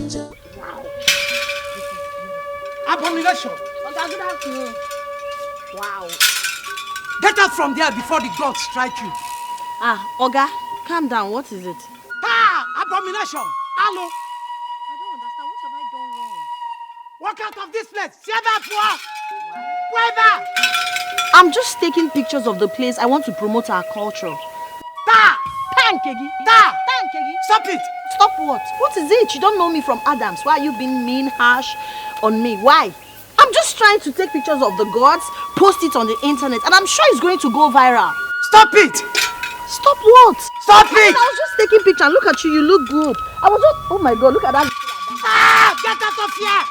Wow. Abomination. Oga, good afternoon. Wow. Get out from there before the gods strike you. Oga, calm down. What is it? Abomination. Hello. I don't understand. What have I done wrong? Walk out of this place. See that for? Where? I'm just taking pictures of the place. I want to promote our culture. Pankegi. Stop it. Stop what? What is it? You don't know me from Adams. Why are you being mean, harsh on me? Why? I'm just trying to take pictures of the gods, post it on the internet, and I'm sure it's going to go viral. Stop it. Stop what? Stop it. I was just taking pictures. Look at you. You look good. I was just... Oh my God. Look at that. Get out of here.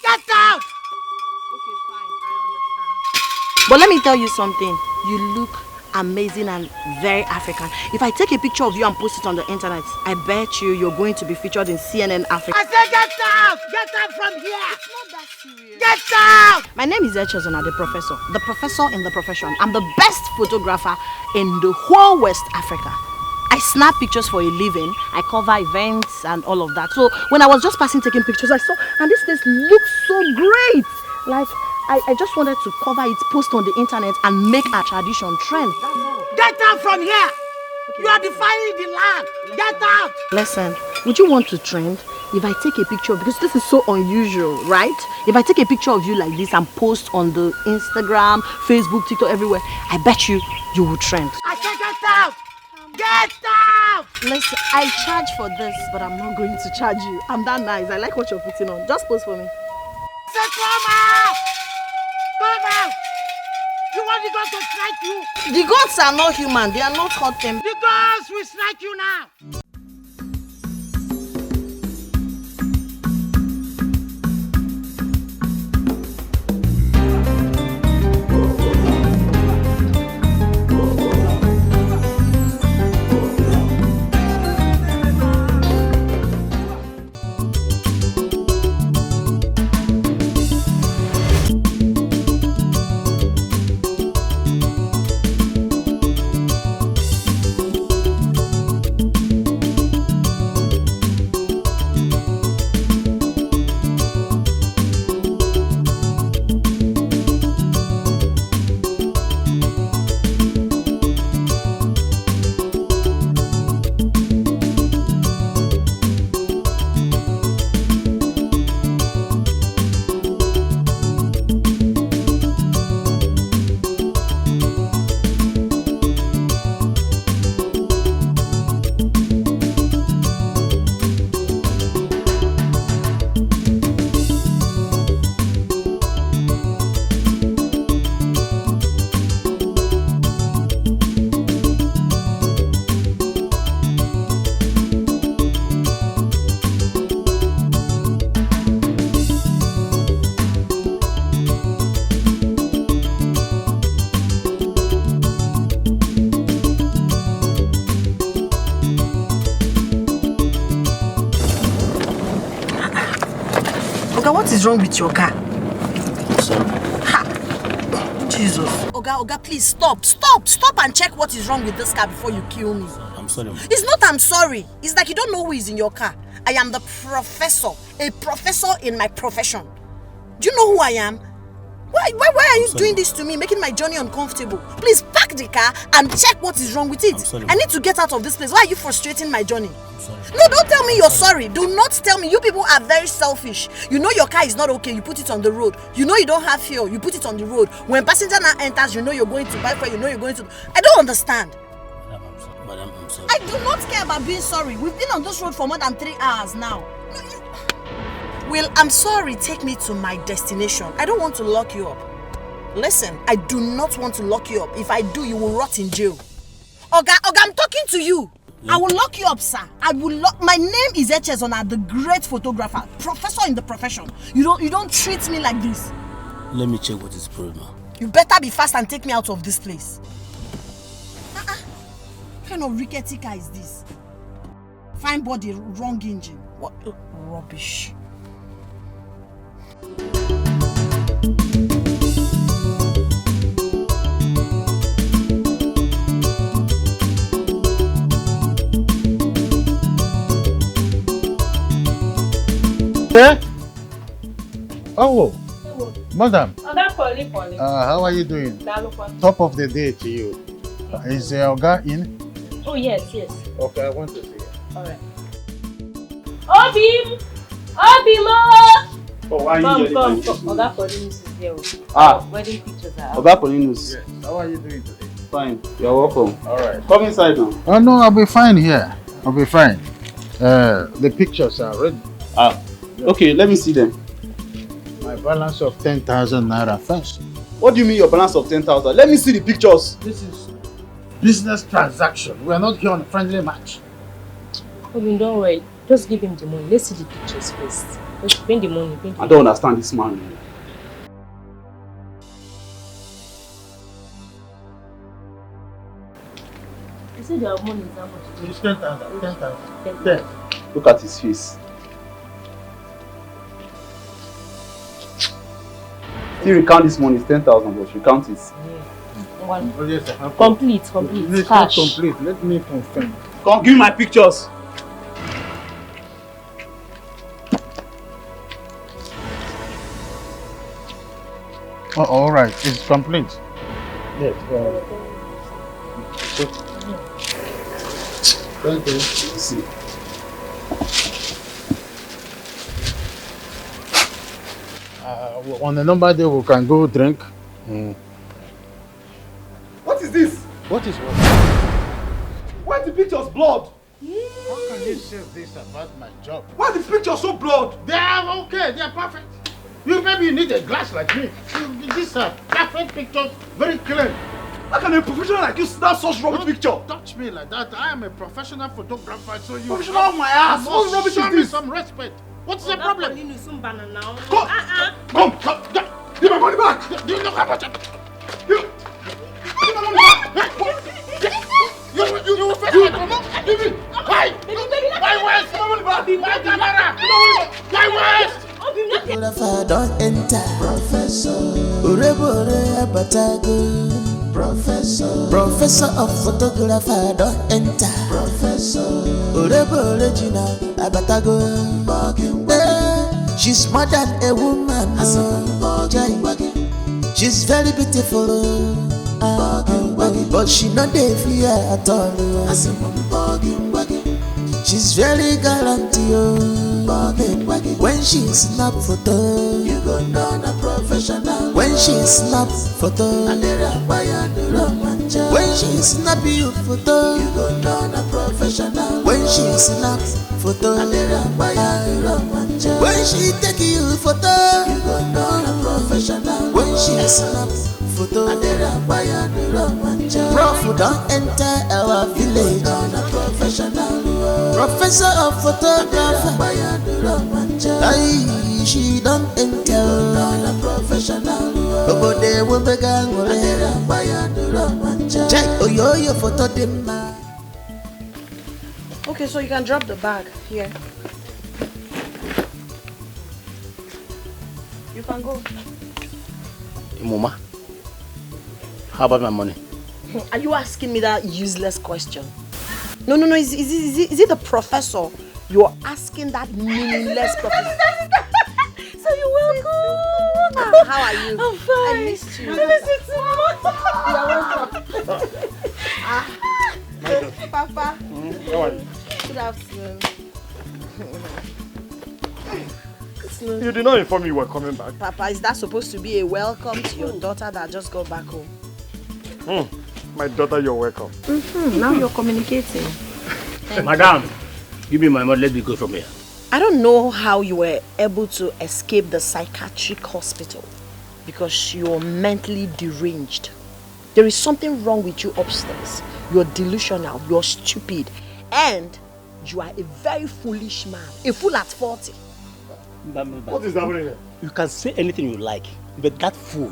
Get out. Okay, fine. I understand. But let me tell you something. You look amazing and very African. If I take a picture of you and post it on the internet, I bet you're going to be featured in CNN Africa. I said get out! Get out from here! It's not that serious. Get out! My name is Racheal, the professor in the profession. I'm the best photographer in the whole West Africa. I snap pictures for a living. I cover events and all of that. So when I was just passing taking pictures, I saw, and this place looks so great. Like, I just wanted to cover it, post on the internet, and make our tradition trend. That's all. Get out from here! Okay. You are defiling the land! Get out! Listen, would you want to trend? If I take a picture, because this is so unusual, right? If I take a picture of you like this and post on the Instagram, Facebook, TikTok, everywhere, I bet you will trend. I said get out! Get out! Listen, I charge for this, but I'm not going to charge you. I'm that nice. I like what you're putting on. Just post for me. Say come out! Come out! You want the gods to strike you? The gods are not human. They are not hot tempered. The gods will strike you now. What is wrong with your car? Sorry. Ha! Jesus. Oga, please stop and check what is wrong with this car before you kill me. I'm sorry. It's not I'm sorry. It's like you don't know who is in your car. I am the professor, a professor in my profession. Do you know who I am? Why are you doing this to me, making my journey uncomfortable? Please park the car and check what is wrong with it. I need to get out of this place. Why are you frustrating my journey? No, don't tell me you're sorry. Do not tell me. You people are very selfish. You know your car is not okay, you put it on the road. You know you don't have fuel, you put it on the road. When passenger now enters, you know you're going to buy fuel, you know you're going to... I don't understand. Madam, I'm sorry. I do not care about being sorry. We've been on this road for more than 3 hours now. Well, I'm sorry, take me to my destination. I don't want to lock you up. Listen, I do not want to lock you up. If I do, you will rot in jail. Oga, I'm talking to you. Yeah. I will lock you up, sir. My name is Racheal, the great photographer, professor in the profession. You don't treat me like this. Let me check what is the problem. You better be fast and take me out of this place. What kind of rickety car is this? Fine body, wrong engine. What rubbish. Yeah? Oh, madam. How are you doing? Top of the day to you. Is Oga in? Oh, yes. Okay, I want to see you. Alright. Obim! Obimo! Oh, why are you Come. Oga Paulinus is here. Wedding pictures are out. Oga Paulinus. Yes. How are you doing today? Fine. You're welcome. Alright. Come inside now. Oh no, I'll be fine here. I'll be fine. The pictures are ready. Okay, let me see them. My balance of 10,000 naira first. What do you mean your balance of 10,000? Let me see the pictures. This is business transaction. We are not here on a friendly match. Obim, don't worry. Just give him the money. Let's see the pictures first. Just bring the money. I don't understand this man. You said your money is how much? It's 10,000. 10,000. Look at his face. Still recount this money, it's 10,000, but recount it. One. Oh, yes, Complete. It's Cash. not complete. Let me confirm. Come, give me my pictures. Oh, all right. It's complete. Yes. Thank you. See. On the number day, we can go drink. What is this? What is what? Why the pictures blood? How can you say this about my job? Why the pictures so blood? They are okay. They are perfect. Maybe you need a glass like me. These are perfect pictures, very clear. How can a professional like you snap such rubbish picture? Don't touch me like that. I am a professional photographer, so you Professional of my ass. What rubbish show is me this? some respect. What's the problem? Come. Give my money back. Do you know how much? Give my money back. You will fetch my promote. Give me. Why? Why waste? Give my money back. My camera. Why waste? Photographer don't enter. Professor. Urebore abatago. Professor of photographer don't enter. Professor. Urebore jina abatago. She's more than a woman. She's very beautiful. But she not dey fear at all. She's very gallant. When she snap photo, you go know a professional. When she snap photo, when she snap you photo, you go know a professional. When she snap photo, when she take you photo, you go know a professional. When she snap photo, Prof don't enter our village. Professor of photographer, she don't enter. Nobody will be gang. Check your photo them. Okay, so you can drop the bag here. You can go. Mama, how about my money? Are you asking me that useless question? No. Is it the professor? You're asking that meaningless professor. So you're welcome. How are you? I'm fine. I missed you. I miss you too much. Papa. How are you? Good afternoon. You did not inform me you were coming back. Papa, is that supposed to be a welcome to your daughter that just got back home? My daughter, you're welcome. Now you're communicating. Madam, give me my money. Let me go from here. I don't know how you were able to escape the psychiatric hospital because you're mentally deranged. There is something wrong with you upstairs. You're delusional, you're stupid, and you are a very foolish man. A fool at 40. What is happening here? You can say anything you like, but that fool,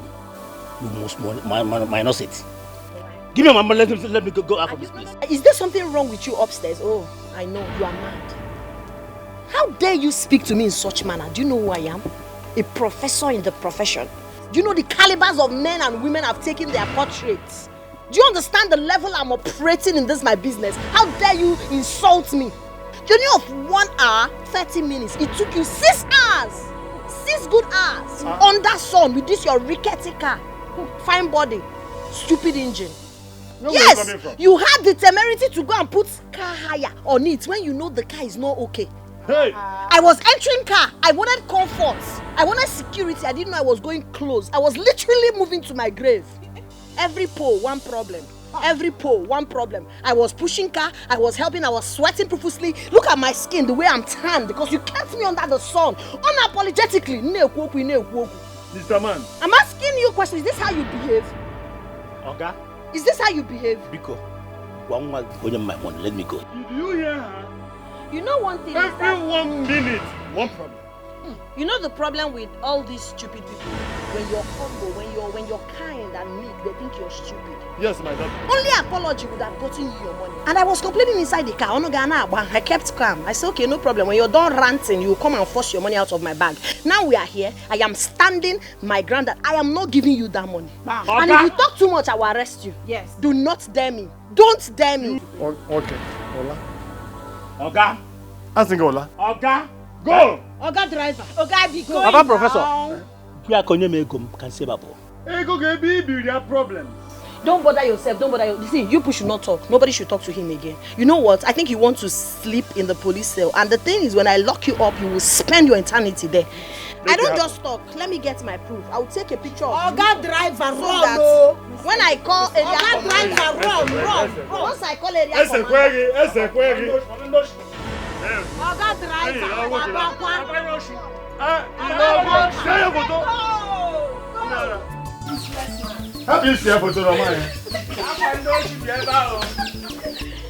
you must minus it. Give me my money. Let me go out of this place. Is there something wrong with you upstairs? Oh, I know, you are mad. How dare you speak to me in such manner? Do you know who I am? A professor in the profession. Do you know the calibers of men and women have taken their portraits? Do you understand the level I'm operating in this my business? How dare you insult me? Journey of 1 hour, 30 minutes. It took you 6 hours. 6 good hours. Under sun with this your rickety car. Fine body. Stupid engine. Yes, you had the temerity to go and put car hire on it when you know the car is not okay. Hey! I was entering car. I wanted comfort. I wanted security. I didn't know I was going close. I was literally moving to my grave. Every pole, one problem. Every pole, one problem. I was pushing car. I was helping. I was sweating profusely. Look at my skin, the way I'm tanned because you kept me under the sun. Unapologetically. Mr. Man. I'm asking you a question. Is this how you behave? Okay. Is this how you behave? Biko, one more going my money. Let me go. Did you hear her? You know one thing is Every that 1 minute, one problem. you know the problem with all these stupid people. When you're humble, when you're kind and meek, they think you're stupid. Yes, my daughter. Only apology would have gotten you your money. And I was complaining inside the car. I kept calm. I said, okay, no problem. When you're done ranting, you come and force your money out of my bag. Now we are here. I am standing my ground that I am not giving you that money. And if you talk too much, I will arrest you. Yes. Do not dare me. Don't dare me. Okay. Ola. Oga. Asking Ola. Oga. Go! Oga driver. Oga be going Papa Professor. now. You are going to make can say babo. Ego be their problem. Don't bother yourself. Don't bother yourself. See, you people should not talk. Nobody should talk to him again. You know what? I think you want to sleep in the police cell. And the thing is, when I lock you up, you will spend your eternity there. I don't just talk. Let me get my proof. I will take a picture of Oga driver, so run, that oh. when I call area Oga driver, run. once I call area Ese query. Oga driver, Happy to see you for the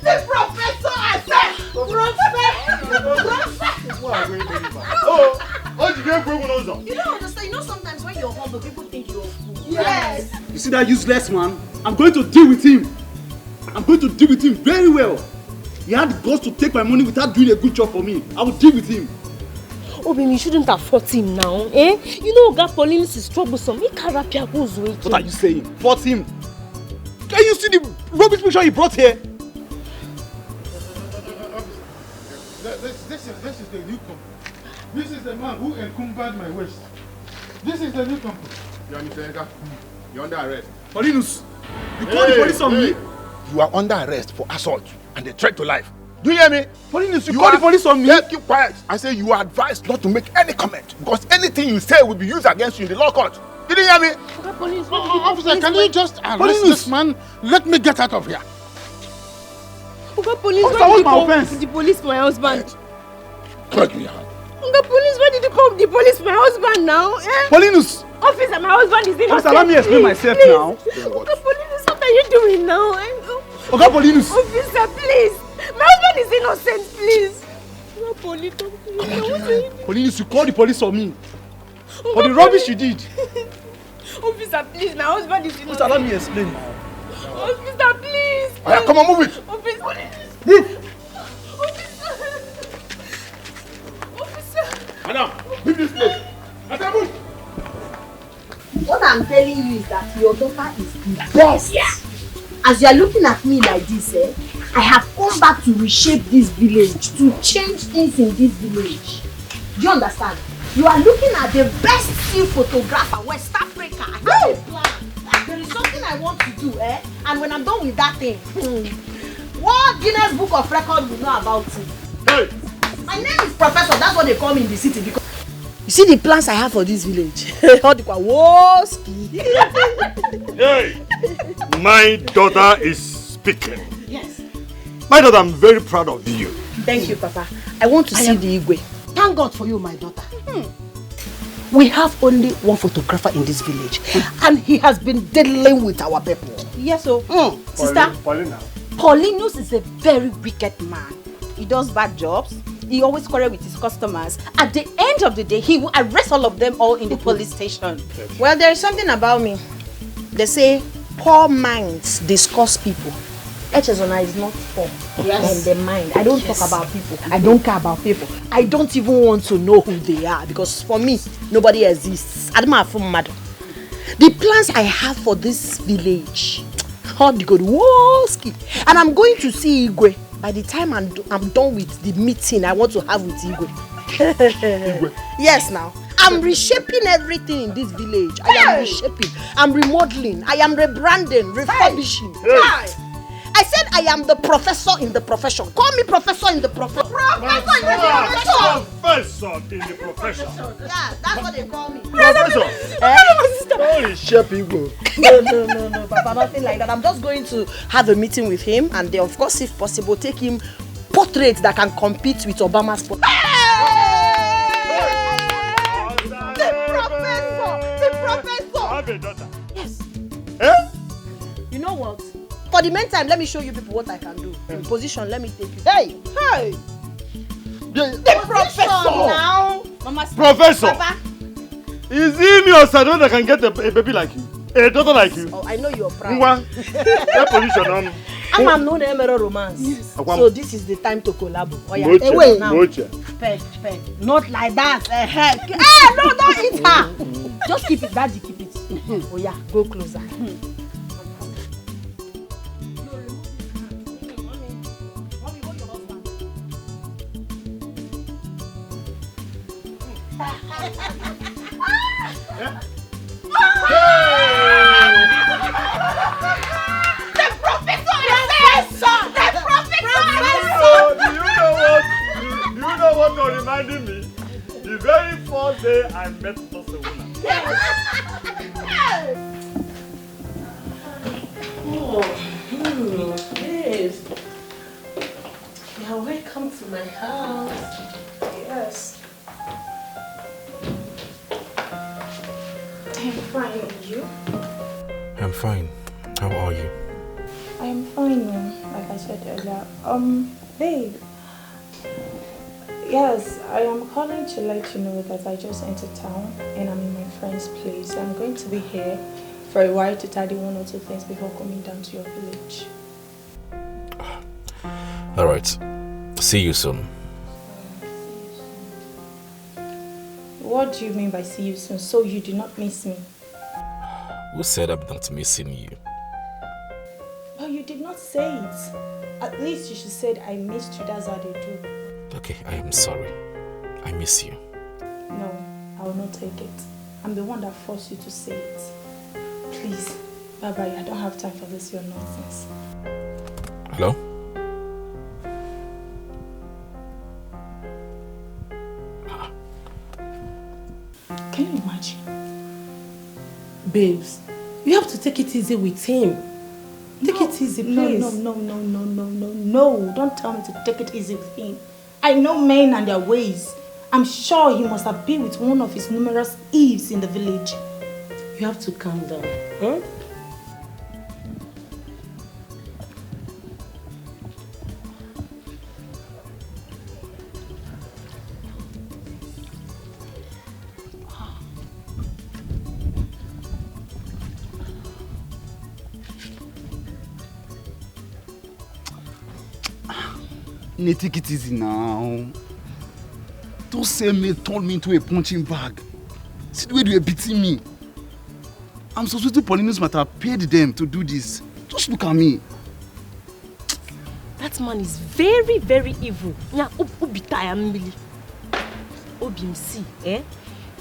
The professor, I said, You don't understand. You know sometimes when you're humble, people think you're a fool. Yes. You see that useless man? I'm going to deal with him. I'm going to deal with him very well. He had the guts to take my money without doing a good job for me. I will deal with him. Oh, baby, you shouldn't have fought him now, eh? You know, Oga Paulinus is troublesome. He can't rap your goes away. What are you saying? Fought him? Can you see the rubbish picture he brought here? This is the new company. This is the man who encumbered my waist. This is the new company. You understand, Eka? You're under arrest. Paulinus, you called the police on me? You are under arrest for assault and a threat to life. Do you hear me? Paulinus, you called the police on me? Yeah, keep quiet. I say you are advised not to make any comment because anything you say will be used against you in the law court. Did you hear me? Oga Paulinus, Officer, can you just arrest this man? Let me get out of here. Oga Paulinus, Officer, why did you what's my call offense? the police for my husband? Correct me, hand. Oga Paulinus, why did you call the police for my husband now? Eh? Paulinus! Officer, my husband is innocent. Officer, let me explain myself please. now. Oga Paulinus, what are you doing now? Oga Paulinus! Officer, please. My husband is innocent, please. Oga Paulinus, Paulinus, you called the police on me. For the rubbish you did. Officer, please, my husband is innocent. Officer, let me explain now. Officer, please. Alright, come on, move it. Officer. Move! Officer. Madam, leave this place. Madam, move. What I'm telling you is that your daughter is the best. Yeah. As you are looking at me like this, I have come back to reshape this village, to change things in this village. Do you understand? You are looking at the best still photographer, West Africa. I have a plan. There is something I want to do, and when I'm done with that thing, what Guinness Book of Records will know about it? Hey! My name is Professor, that's what they call me in the city because you see the plans I have for this village. Hey! My daughter is speaking. Yes. My daughter, I'm very proud of you. Thank you, Papa. I want to see the Igwe. Thank God for you, my daughter. We have only one photographer in this village, and he has been dealing with our people. Yes, so. Sister, Paulina. Paulinus is a very wicked man. He does bad jobs. He always quarrels with his customers. At the end of the day, he will arrest all of them all in the police station. Well, there is something about me. They say poor minds discuss people. Echezona is not poor. Yes. In the mind. I don't talk about people. I don't care about people. I don't even want to know who they are because for me, nobody exists. The plans I have for this village, how the good woski, and I'm going to see Igwe. by the time I'm done with the meeting I want to have with Igwe. Yes, now. I'm reshaping everything in this village. I am reshaping. I'm remodeling. I am rebranding, refurbishing. I said I am the professor in the profession. Call me professor in the profession. Professor in the profession. Professor in the profession. Yeah, that's what they call me. Professor. Holy shaping go. No, Papa, nothing like that. I'm just going to have a meeting with him, and then, of course, if possible, take him portraits that can compete with Obama's portrait. The professor. I have a daughter. Yes. Eh? You know what? For the meantime, let me show you people what I can do. In position, let me take you. Hey! The professor now! Mama, Professor! Papa. Is it me or Sadon that can get a baby like you? A daughter like you? Oh, I know you're proud. That position, I'm known Nollywood Romance. Yes. So this is the time to collabo. Oh, yeah. Mocha, Wait now. Mocha. Peg. Not like that. No, don't eat her. Just keep it. Daddy, keep it. Oh yeah, go closer. Reminding me, the very first day I met Barcelona. Yes. You're welcome to my house. Yes. I'm fine, and you? I'm fine. How are you? I'm fine, like I said earlier. Babe. Yes, I am calling to let you know that I just entered town and I'm in my friend's place. I'm going to be here for a while to tidy one or two things before coming down to your village. Alright. See you soon. What do you mean by see you soon? So you do not miss me? Who said I'm not missing you? But you did not say it. At least you should say I missed you. That's how they do. Okay, I am sorry. I miss you. No, I will not take it. I'm the one that forced you to say it. Please, bye-bye. I don't have time for this your nonsense. Hello? Can you imagine? Babes, you have to take it easy with him. Take it easy, please. No. Don't tell me to take it easy with him. I know men and their ways. I'm sure he must have been with one of his numerous Eves in the village. You have to calm down. Huh? Take it easy now. Don't say me turn me into a punching bag. See the way you are beating me. I'm supposed to Pauline's matter paid them to do this. Just look at me. That man is very, very evil. You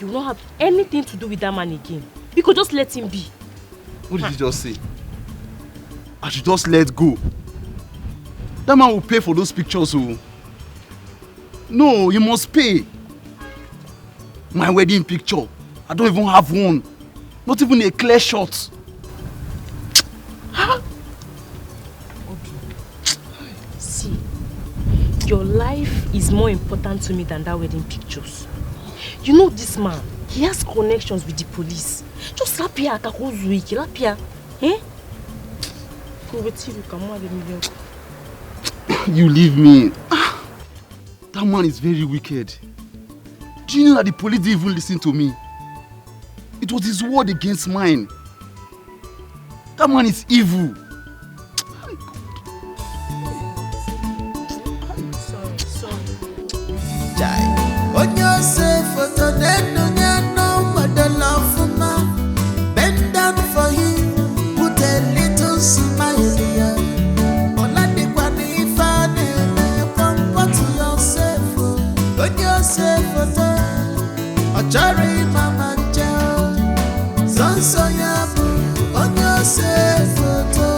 will not have anything to do with that man again. You could just let him be. What did you just say? I should just let go. That man will pay for those pictures. Oh. No, you must pay. My wedding picture. I don't even have one. Not even a clear shot. See, your life is more important to me than that wedding pictures. You know this man, he has connections with the police. Just slap here, slap here. Eh? You leave me. That man is very wicked. Do you know that the police didn't even listen to me? It was his word against mine. That man is evil. Bend down for him, put a little smile here. photo. Ochari mama jeo. Zonso yabu. Onyo say photo.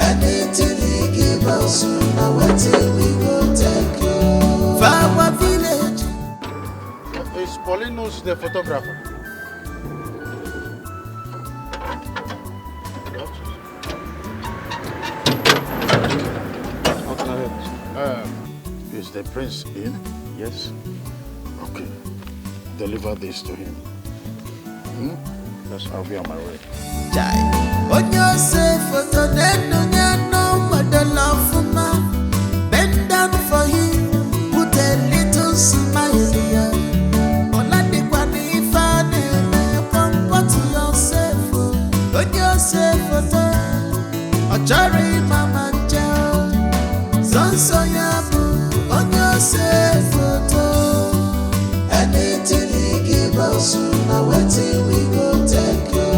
Anything he give us, now waiting we go take you. Our village. Is Paulinus the photographer? How can I help you? Is the prince in? Yes. Okay. Deliver this to him. Yes, I'll be on my way. On your safe photo, then no the love for bend down for him, put a little smile here. Ola de kwani fane, come put yourself. On your safe photo, Ochari mama jao, Zonso yabu. On your safe photo, anything he give us, now waiting we go take you.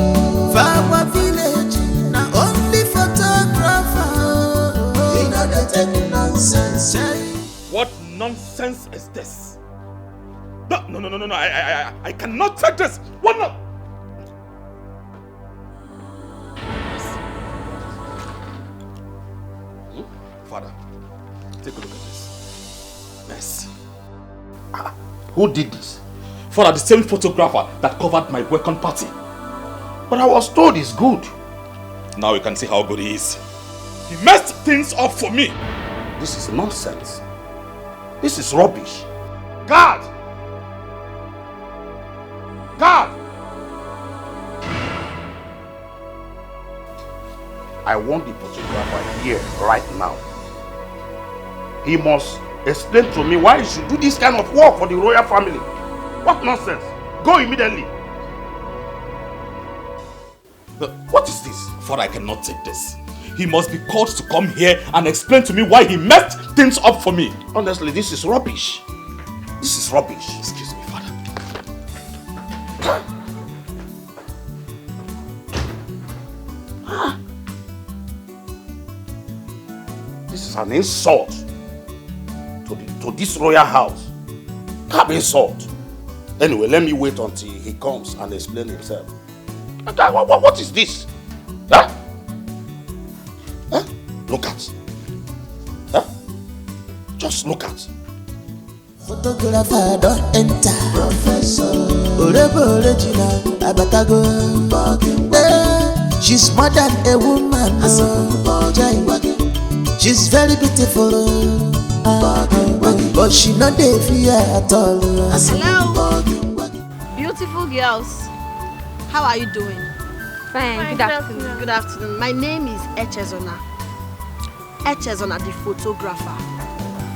Our village, now only photographer. We know that any nonsense. What nonsense is this? No, I cannot take this. What not? Father, take a look at this. Yes. Who did this? Father, the same photographer that covered my welcome party. But I was told he's good. Now you can see how good he is. He messed things up for me. This is nonsense. This is rubbish. God! God! I want the photographer here right now. He must explain to me why he should do this kind of work for the royal family. What nonsense? Go immediately. What is this? Father, I cannot take this. He must be called to come here and explain to me why he messed things up for me. Honestly, this is rubbish. This is rubbish. Excuse me, Father. This is an insult to this royal house. Can't be insult. Anyway, let me wait until he comes and explain himself. What is this? Huh? Huh? Look at. Huh? Just look at. Photographer don't enter. Professor. Orebo original. Abatago. She's more than a woman. She's very beautiful. But she not dey fear at all. Hello. Beautiful girls. How are you doing? Fine. Good afternoon. Good afternoon. My name is Echezona. Echezona, the photographer.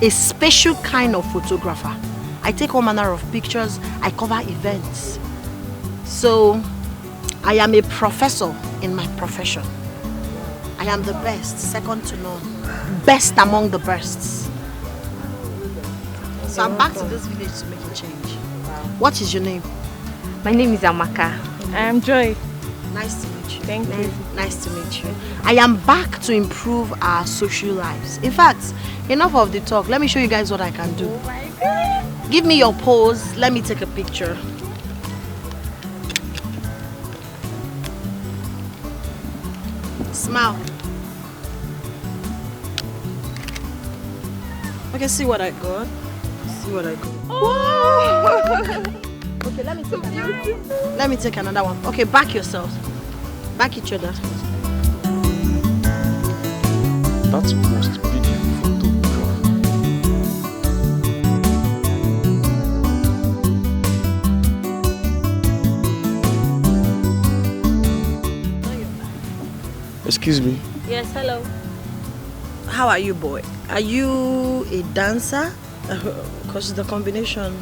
A special kind of photographer. I take all manner of pictures. I cover events. So, I am a professor in my profession. I am the best, second to none. Best among the bests. So I'm back to this village to make a change. What is your name? My name is Amaka. I am Joy. Nice to meet you. Thank you. Nice to meet you. I am back to improve our social lives. In fact, enough of the talk. Let me show you guys what I can do. Oh my God. Give me your pose. Let me take a picture. Smile. Okay, see what I got. See what I got. Oh. Okay, let me take another one. Let me take another one. Okay, back yourselves. Back each other. That's most beautiful photograph. Excuse me. Yes, hello. How are you, boy? Are you a dancer? Because the combination.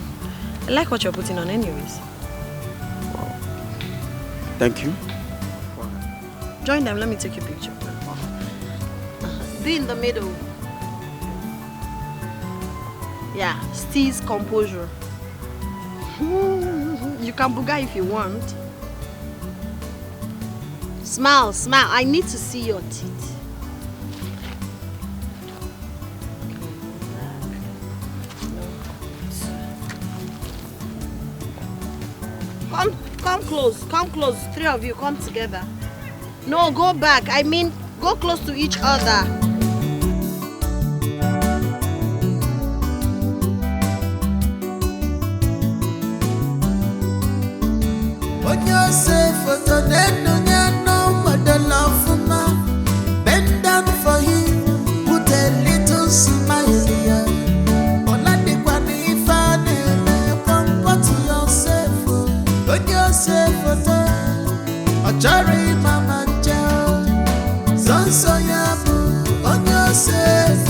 I like what you're putting on anyways. Wow. Thank you. Join them, let me take your picture. Be in the middle. Yeah, Steve's composure. You can booga if you want. Smile, smile. I need to see your teeth. Come close. Come close. 3 of you, come together. No, go back. I mean, go close to each other. Bend down for him, put a little smile here. Comfort yourself, on yourself, Achari Mama Joe, Zansoyabu, on yourself,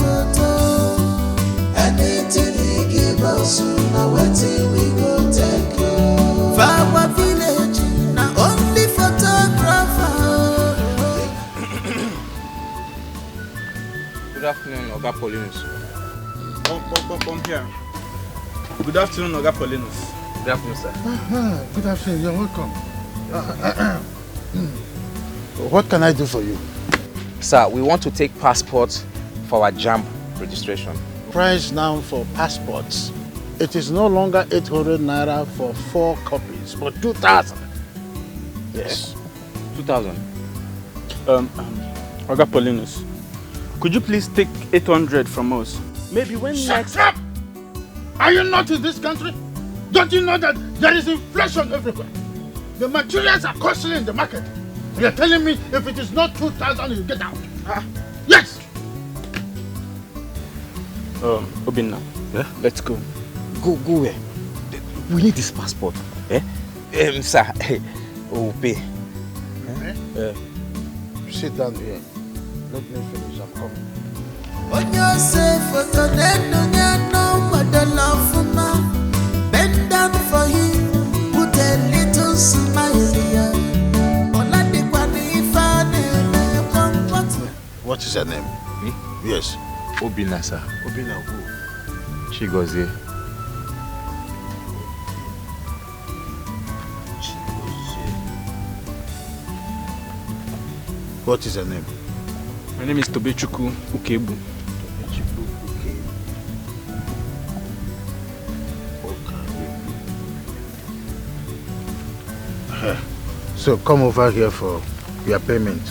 anything he give us, now waiting we go take you. Our village, now only photographer. Good afternoon, Oga Paulinus. Come here. Good afternoon, Oga Paulinus. Good afternoon, sir. Good afternoon, you're welcome. What can I do for you? Sir, we want to take passports for our JAMB registration. Price now for passports. It is no longer 800 naira for 4 copies, but 2,000. Yes. 2,000. Oga Paulinus, could you please take 800 from us? Maybe when next... Shut up! Are you not in this country? Don't you know that there is inflation everywhere? The materials are costly in the market. You're telling me if it is not 2,000, you get out? Yes! Obinna, yeah? Let's go. Go where? We need this passport. Sir, we'll pay. Sit down here. Let me finish. I'm coming. On yourself, bend down for him, put a little smile here. What is her name? Me? Yes. Obinna, sir. Obinna who? She goes here. What is her name? My name is Tobechukwu Ukebu. Tobechukwu Okay. So come over here for your payment.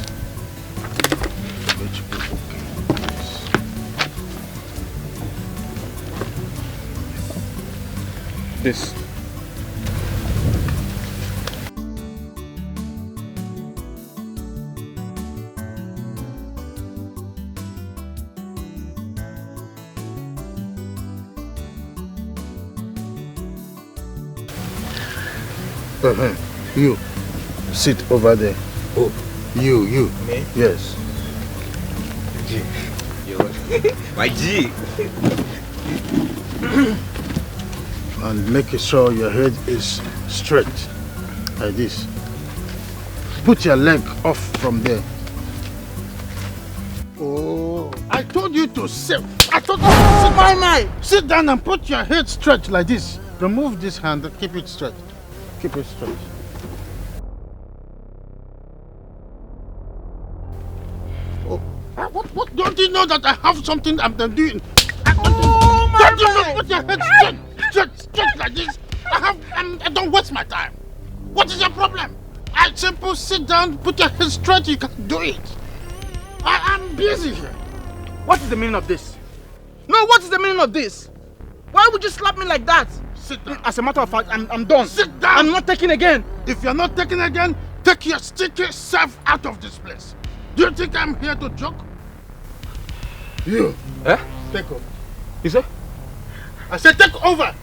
This. You, sit over there. Oh. You. Me? Yes. G. My G. And make sure your head is straight, like this. Put your leg off from there. Oh, I told you to sit. I told you to sit. Sit down and put your head straight like this. Remove this hand and keep it straight. Keep it straight. Oh, what? Don't you know that I have something I'm doing? Don't you know? Put your head straight like this. I don't waste my time. What is your problem? I simply sit down, put your head straight. You can do it. I'm busy here. What is the meaning of this? No, what is the meaning of this? Why would you slap me like that? Sit down. As a matter of fact, I'm done. Sit down. I'm not taking again. If you're not taking again, take your sticky self out of this place. Do you think I'm here to joke? You. Take over. You say? I said take over.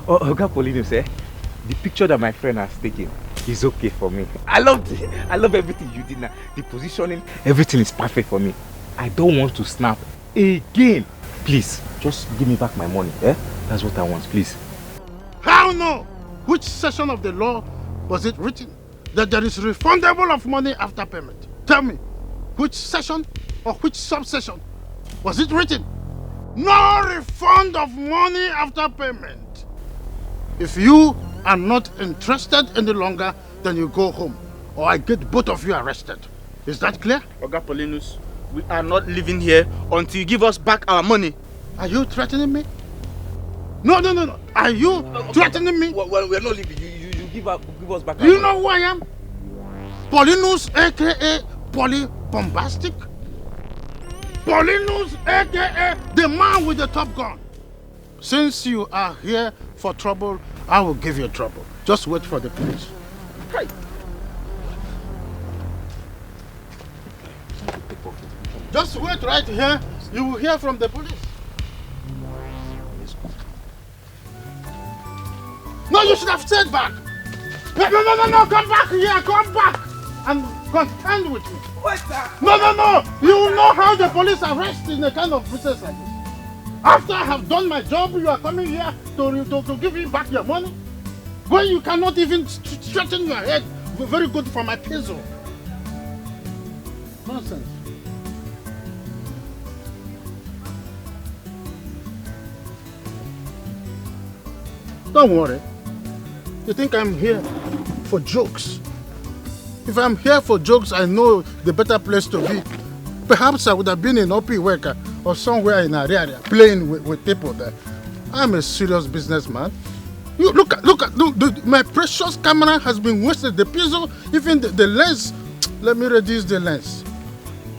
Oga Paulinus, the picture that my friend has taken is okay for me. I love everything you did now. The positioning, everything is perfect for me. I don't want to snap again. Please, just give me back my money. That's what I want, please. How no? Which section of the law was it written that there is refundable of money after payment? Tell me, which section or which subsection was it written? No refund of money after payment. If you are not interested any longer, then you go home, or I get both of you arrested. Is that clear? Oga Paulinus, we are not living here until you give us back our money. Are you threatening me? No. Are you threatening me? Well, we're not leaving. You give us back. You know who I am? Paulinus, aka Poly Bombastic. Paulinus, aka the man with the top gun. Since you are here for trouble, I will give you trouble. Just wait for the police. Hey. Just wait right here. You will hear from the police. No, you should have stayed back. No, come back here, come back and contend with me. What's that? No. You know how the police arrest in a kind of business like this. After I have done my job, you are coming here to give me back your money? When you cannot even straighten your head, very good for my peso. Nonsense. Don't worry. You think I'm here for jokes? If I'm here for jokes, I know the better place to be. Perhaps I would have been in Opi Weka or somewhere in Ariaria playing with people there. I'm a serious businessman. You look at my precious camera has been wasted. The piezo, even the lens. Let me reduce the lens.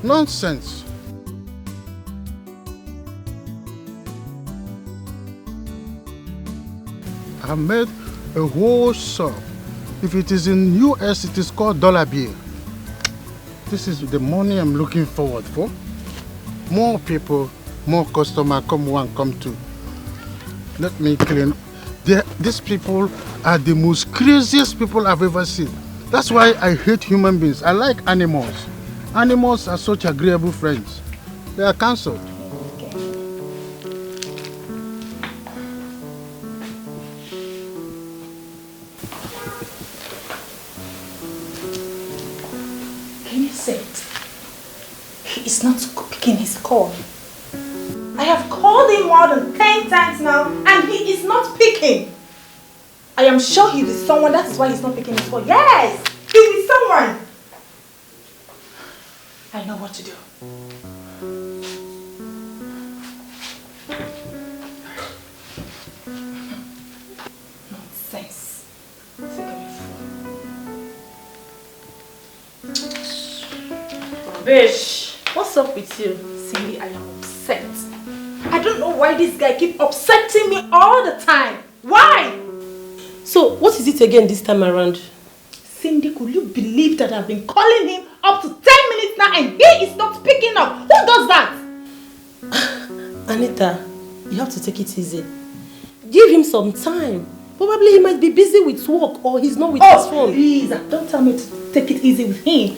Nonsense. I made a whole sum. If it is in US, it is called dollar bill. This is the money I'm looking forward for. More people, more customers, come one, come two. Let me clean. These people are the most craziest people I've ever seen. That's why I hate human beings. I like animals. Animals are such agreeable friends. They are cancelled. He is not picking his call. I have called him more than 10 times now and he is not picking. I am sure he is someone, that is why he's not picking his call. Yes, he is someone. I know what to do. Nonsense. Bish, what's up with you? Cindy, I am upset. I don't know why this guy keeps upsetting me all the time. Why? So, what is it again this time around? Cindy, could you believe that I've been calling him up to 10 minutes now and he is not picking up? Who does that? Anita, you have to take it easy. Give him some time. Probably he might be busy with work or he's not with his phone. Please, don't tell me to take it easy with him.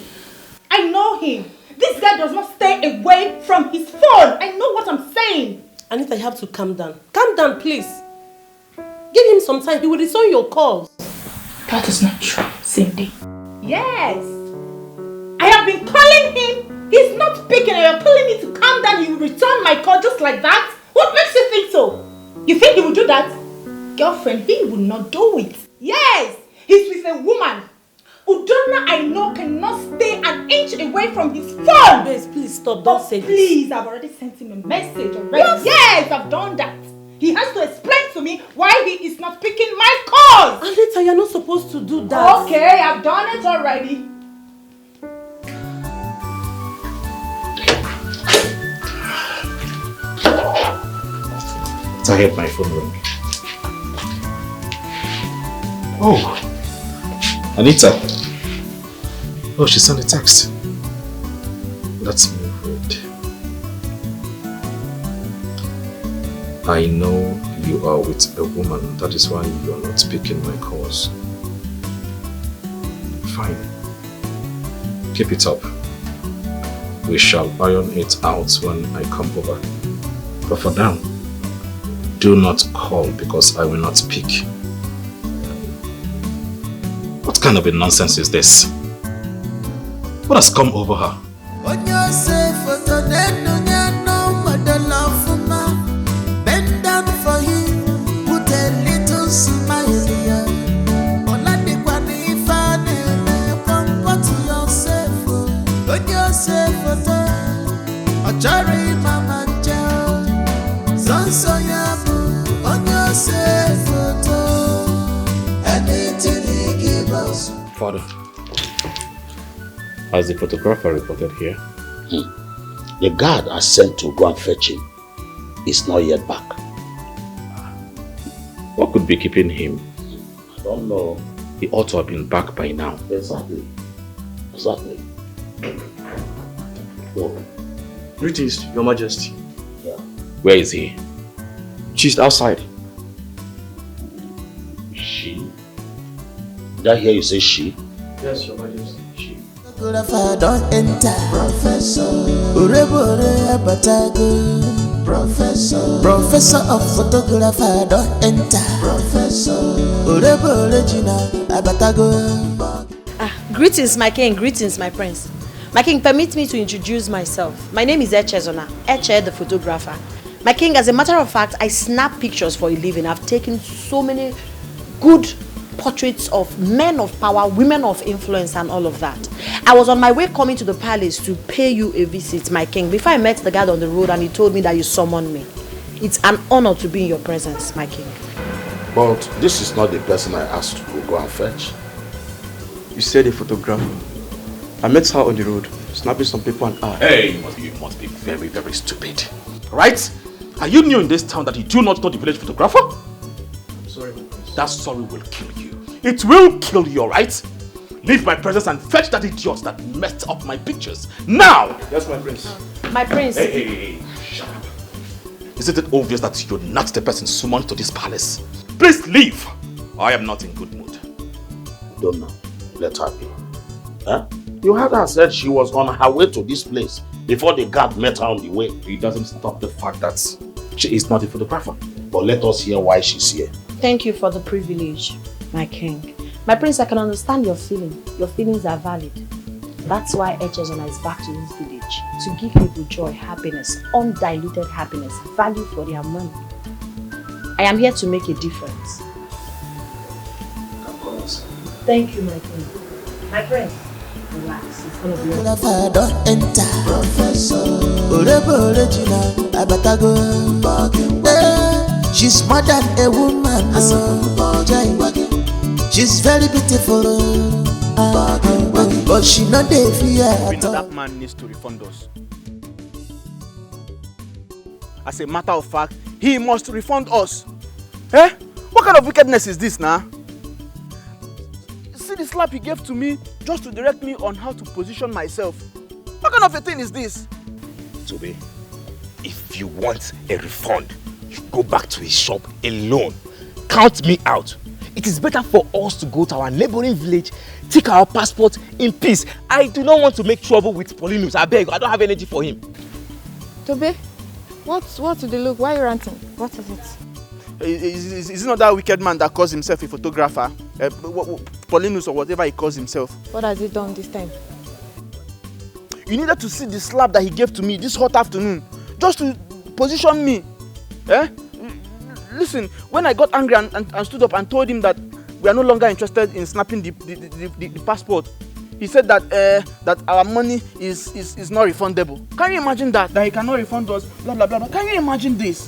I know him. This guy does not stay away from his phone. I know what I'm saying. Anita, you have to calm down. Calm down, please. Give him some time. He will return your calls. That is not true, Cindy. Yes. I have been calling him. He's not picking. And you're telling me to calm down. He will return my call just like that? What makes you think so? You think he will do that? Girlfriend, he will not do it. Yes. He's with a woman. Udonna, I know, cannot stay an inch away from his phone. Babes, please stop. Don't say this. Please, I've already sent him a message already. Yes, I've done that. He has to explain to me why he is not picking my calls. Anita, you're not supposed to do that. Okay, I've done it already. I heard my phone ring. Oh, Anita. Oh, she sent a text. Let's move it. I know you are with a woman. That is why you are not picking my calls. Fine. Keep it up. We shall iron it out when I come over. But for now, do not call because I will not pick. What kind of a nonsense is this? What has come over her? Bend down for him, put a little smile here. Comfort yourself, put yourself on Mama Joe. Son so yabu, on yourself. Father, has the photographer reported here? The guard I sent to go and fetch him is not yet back. What could be keeping him? I don't know. He ought to have been back by now. Exactly. Oh. Greetings, Your Majesty. Yeah. Where is he? She's outside. She? Did I hear you say she? Yes, Your Majesty. She. Photographer don't enter. Professor. Urebore abatago. Professor of photographer don't enter. Professor. Urebore jina abatago. Greetings, my king. Greetings, my prince. My king, permit me to introduce myself. My name is Echezona, Eche the photographer. My king, as a matter of fact, I snap pictures for a living. I've taken so many good portraits of men of power, women of influence, and all of that. I was on my way coming to the palace to pay you a visit, my king, before I met the guard on the road and he told me that you summoned me. It's an honor to be in your presence, my king. But this is not the person I asked to go and fetch. You said a photographer. I met her on the road, snapping some people and Hey, you must be very, very stupid. Right? Are you new in this town that you do not know the village photographer? I'm sorry, my prince. That sorry will kill you. It will kill you, alright? Leave my presence and fetch that idiot that messed up my pictures. Now! Yes, my prince. My prince. Hey, shut up. Isn't it obvious that you're not the person summoned to this palace? Please leave! I am not in good mood. Don't know. Let her be. Huh? You heard her said she was on her way to this place before the guard met her on the way. It doesn't stop the fact that she is not a photographer. But let us hear why she's here. Thank you for the privilege, my king. My prince, I can understand your feeling. Your feelings are valid. That's why Echezona is back to this village. To give people joy, happiness, undiluted happiness, value for their money. I am here to make a difference. Thank you, my king. My prince, relax. It's gonna be Photographer don't enter. Professor. Urebore jina abatago. She's more than a woman. She's very beautiful. But she not the fear. We know that man needs to refund us. As a matter of fact, he must refund us. Eh? What kind of wickedness is this now? See the slap he gave to me just to direct me on how to position myself. What kind of a thing is this? Tobe, if you want a refund, you go back to his shop alone. Count me out. It is better for us to go to our neighboring village, take our passport in peace. I do not want to make trouble with Paulinus. I beg, I don't have energy for him. Tobe, what's the look? Why are you ranting? What is it? Is it not that wicked man that calls himself a photographer? Paulinus or whatever he calls himself. What has he done this time? You needed to see the slap that he gave to me this hot afternoon, just to position me. Eh? Listen, when I got angry and stood up and told him that we are no longer interested in snapping the passport, he said that that our money is not refundable. Can you imagine that? That he cannot refund us, blah blah blah. Can you imagine this?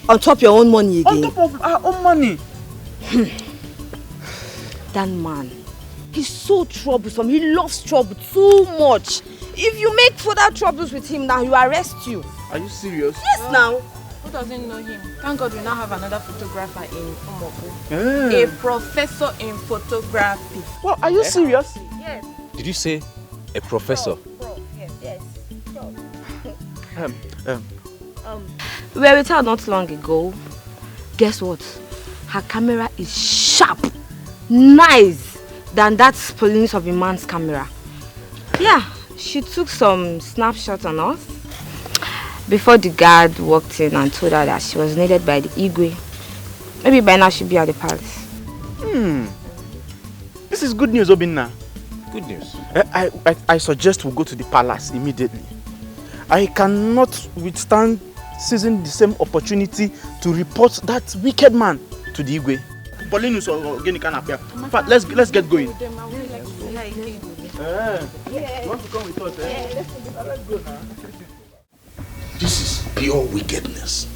On top your own money again. On top of our own money. That man, he's so troublesome. He loves trouble too much. If you make further troubles with him now, he will arrest you. Are you serious? Yes, now. Who doesn't know him? Thank God we now have another photographer in Okonkwo. A professor in photography. Well, are you serious? Yes. Did you say a professor? Yes. We were with her not long ago. Guess what? Her camera is sharp, nice than that Paulinus of a man's camera. Yeah, she took some snapshots on us before the guard walked in and told her that she was needed by the Igwe. Maybe by now she'll be at the palace. This is good news, Obinna. Good news. I suggest we go to the palace immediately. I cannot withstand seizing the same opportunity to report that wicked man to the Igwe. Paulinus or Genikan appear. But let's get going. I would like to see her again. You want to come with us? Let's go now. This is pure wickedness.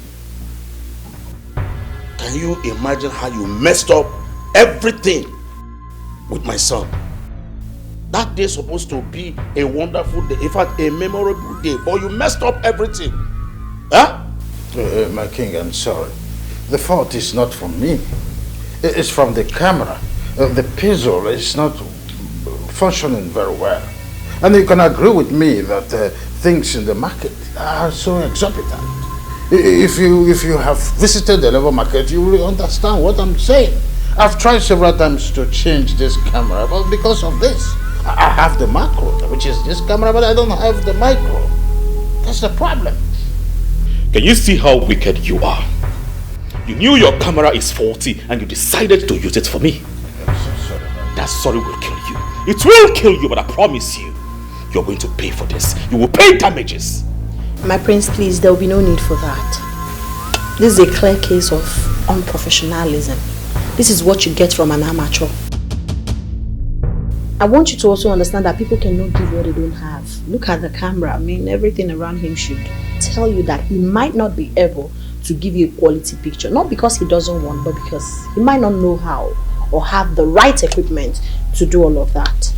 Can you imagine how you messed up everything with my son. That day is supposed to be a wonderful day, in fact, a memorable day, but you messed up everything. Huh? My king, I'm sorry. The fault is not from me. It's from the camera. The pixel is not functioning very well. And you can agree with me that things in the market are so exorbitant. If you have visited the level market, you will understand what I'm saying. I've tried several times to change this camera, but because of this, I have the macro, which is this camera, but I don't have the micro. That's the problem. Can you see how wicked you are? You knew your camera is faulty and you decided to use it for me. I'm so sorry. That sorry will kill you. It will kill you, but I promise you, you're going to pay for this. You will pay damages. My prince, please, there will be no need for that. This is a clear case of unprofessionalism. This is what you get from an amateur. I want you to also understand that people cannot give what they don't have. Look at the camera. I mean, everything around him should tell you that he might not be able to give you a quality picture. Not because he doesn't want, but because he might not know how or have the right equipment to do all of that.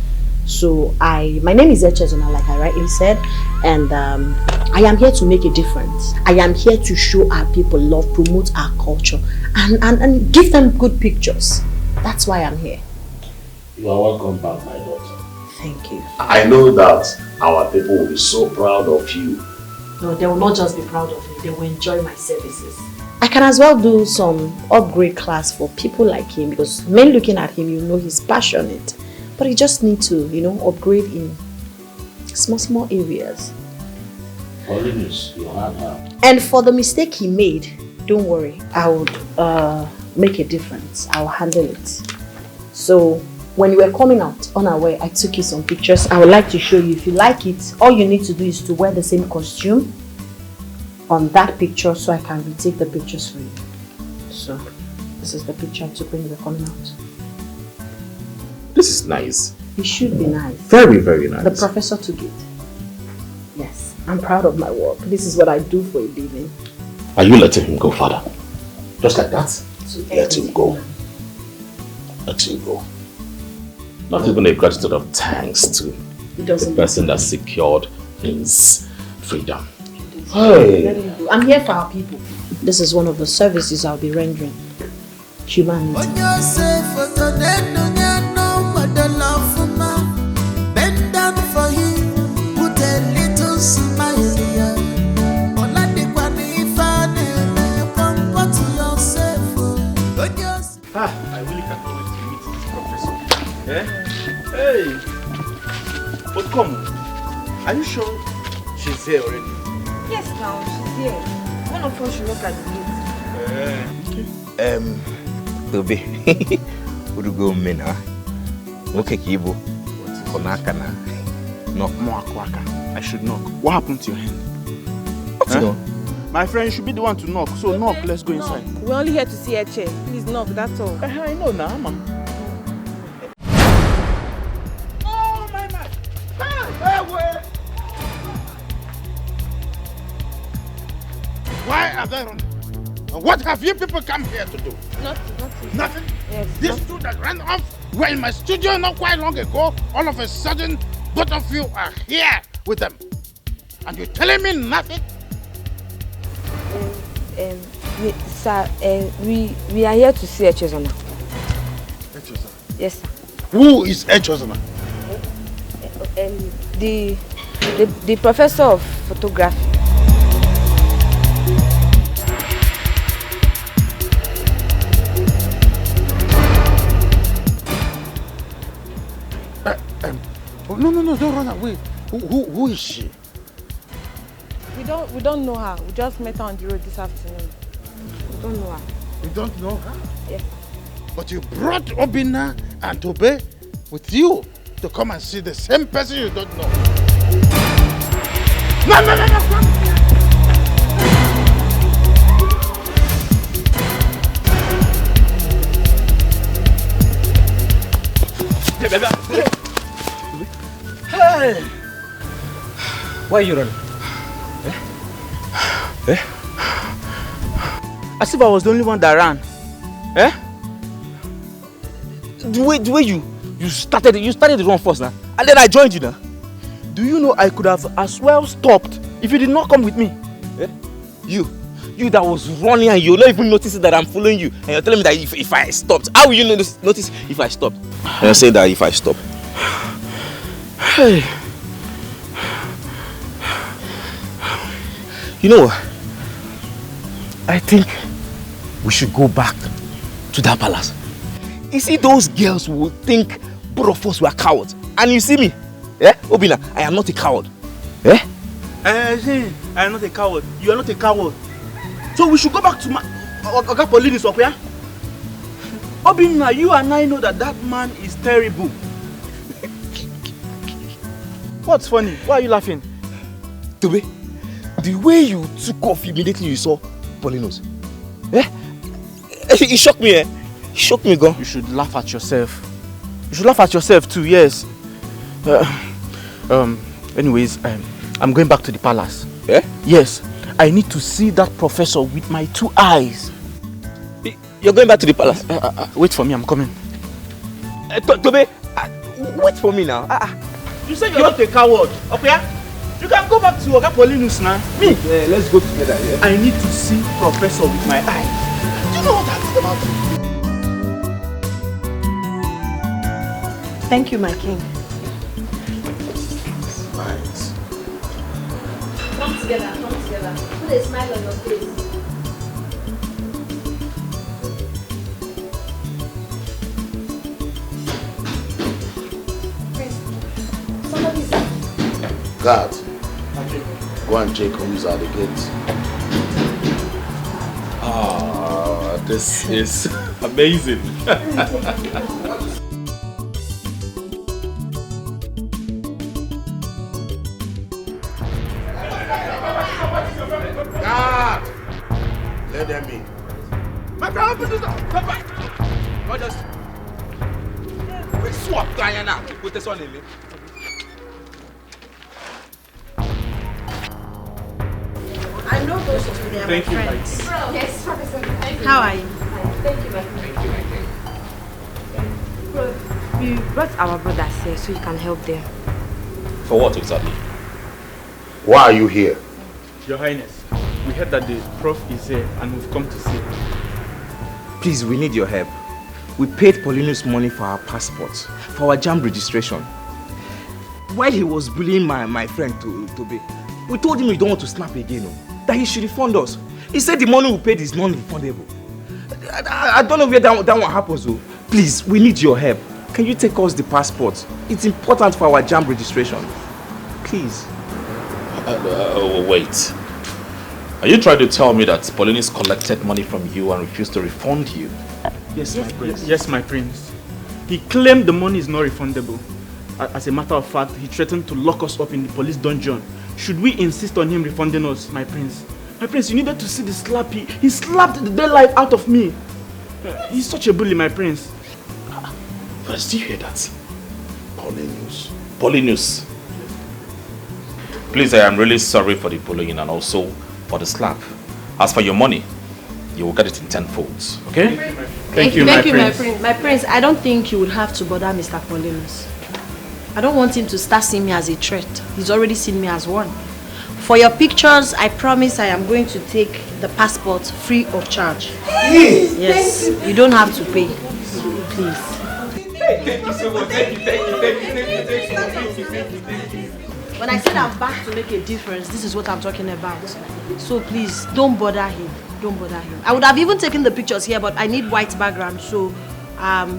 So my name is Echezona, like I rightly said, and I am here to make a difference. I am here to show our people love, promote our culture, and give them good pictures. That's why I'm here. You are welcome back, my daughter. Thank you. I know that our people will be so proud of you. No, they will not just be proud of me, they will enjoy my services. I can as well do some upgrade class for people like him, because men looking at him, you know he's passionate. But he just needs to, upgrade in small areas. And for the mistake he made, don't worry, I would make a difference. I'll handle it. So, when you were coming out unaware, I took you some pictures. I would like to show you. If you like it, all you need to do is to wear the same costume on that picture so I can retake the pictures for you. So, this is the picture I took when you were coming out. This is nice. It should be nice. Very, very nice. The professor took it. Yes, I'm proud of my work. This is what I do for a living. Are you letting him go, father? Just like that? Let him go. Let him go. Not even a gratitude of thanks to the person that secured his freedom. Hey. I'm here for our people. This is one of the services I'll be rendering. Humanity. Bend down for him, put a little smile here. I really can't wait to meet this professor. Hey! But come, are you sure she's here already? Yes, now she's here. One of us should look at the gate. Toby, would you go mena? Okay, Kibo. Konakana. Knock more quaka. I should knock. What happened to your hand? Huh? My friend, you should be the one to knock. So knock, let's go inside. We're only here to see a chair. Please knock, that's all. I know now, man. Oh my man! Why are they running? And what have you people come here to do? Nothing? Yes. These two that ran off were in my studio not quite long ago. All of a sudden, both of you are here with them. And you're telling me nothing? Sir, we are here to see Echezona. Echezona? Yes, sir. Who is Echezona? The professor of photography. No, don't run away. Who is she? We don't know her. We just met her on the road this afternoon. We don't know her. You don't know her? Yes. But you brought Obina and Tobe with you to come and see the same person you don't know. No! Hey! Why are you running? As if I was the only one that ran. The way You started the run first now. And then I joined you now. Do you know I could have as well stopped if you did not come with me? Eh? You that was running and you're not even noticing that I'm following you. And you're telling me that if I stopped, how will you notice if I stopped? And you're saying that if I stop. Hey. You know what? I think we should go back to that palace. You see, those girls will think both of us were cowards. And you see me, eh? Obina, I am not a coward. Eh? I am not a coward. You are not a coward. So we should go back to Oga Paulinus up here. Obina, you and I know that man is terrible. What's funny? Why are you laughing? Tobe, the way you took off immediately you saw Paulinus. Eh? It shocked me, eh? It shocked me, girl. You should laugh at yourself. You should laugh at yourself too, yes. Anyways, I'm going back to the palace. Eh? Yes. I need to see that professor with my 2 eyes. You're going back to the palace? Wait for me, I'm coming. Tobe, wait for me now. You said you're not a coward. Okay? You can go back to Oga Paulinus now. Me? Yeah, let's go together. Yeah. I need to see professor with my eyes. Do you know what that is about? Thank you, my king. Right. Come together. Put a smile on your face. God, go and check who's at the gate. Ah, this is amazing. God, let them in. My friend, open this door. Come back. What just? We swap Diana with this one in me. I know those two, they are my friends. Yes, Professor. Thank you. How are you? Thank you, my friend. We brought our brothers here so you can help them. For what exactly? Why are you here? Your Highness, we heard that the prof is here and we've come to see. Please, we need your help. We paid Paulinus money for our passports, for our JAMB registration. While he was bullying my friend Tobe, we told him we don't want to snap again, that he should refund us. He said the money we paid is non-refundable. I don't know where that one happens though. Please, we need your help. Can you take us the passport? It's important for our JAMB registration. Please. Wait. Are you trying to tell me that Paulinus collected money from you and refused to refund you? Yes, my prince. Yes, my prince. He claimed the money is not refundable. As a matter of fact, he threatened to lock us up in the police dungeon. Should we insist on him refunding us, my prince? My prince, you needed to see the slap. He slapped the daylight out of me. He's such a bully, my prince. But do you hear that? Paulinus. Please, I am really sorry for the bullying and also for the slap. As for your money, you will get it in 10 folds, okay? Thank you, my prince. My prince, I don't think you would have to bother Mr. Paulinus. I don't want him to start seeing me as a threat. He's already seen me as one. For your pictures, I promise I am going to take the passport free of charge. Yes, you don't have to pay. Please. Thank you so much. Thank you. When I said I'm back to make a difference, this is what I'm talking about. So please, don't bother him. Don't bother him. I would have even taken the pictures here, but I need white background, so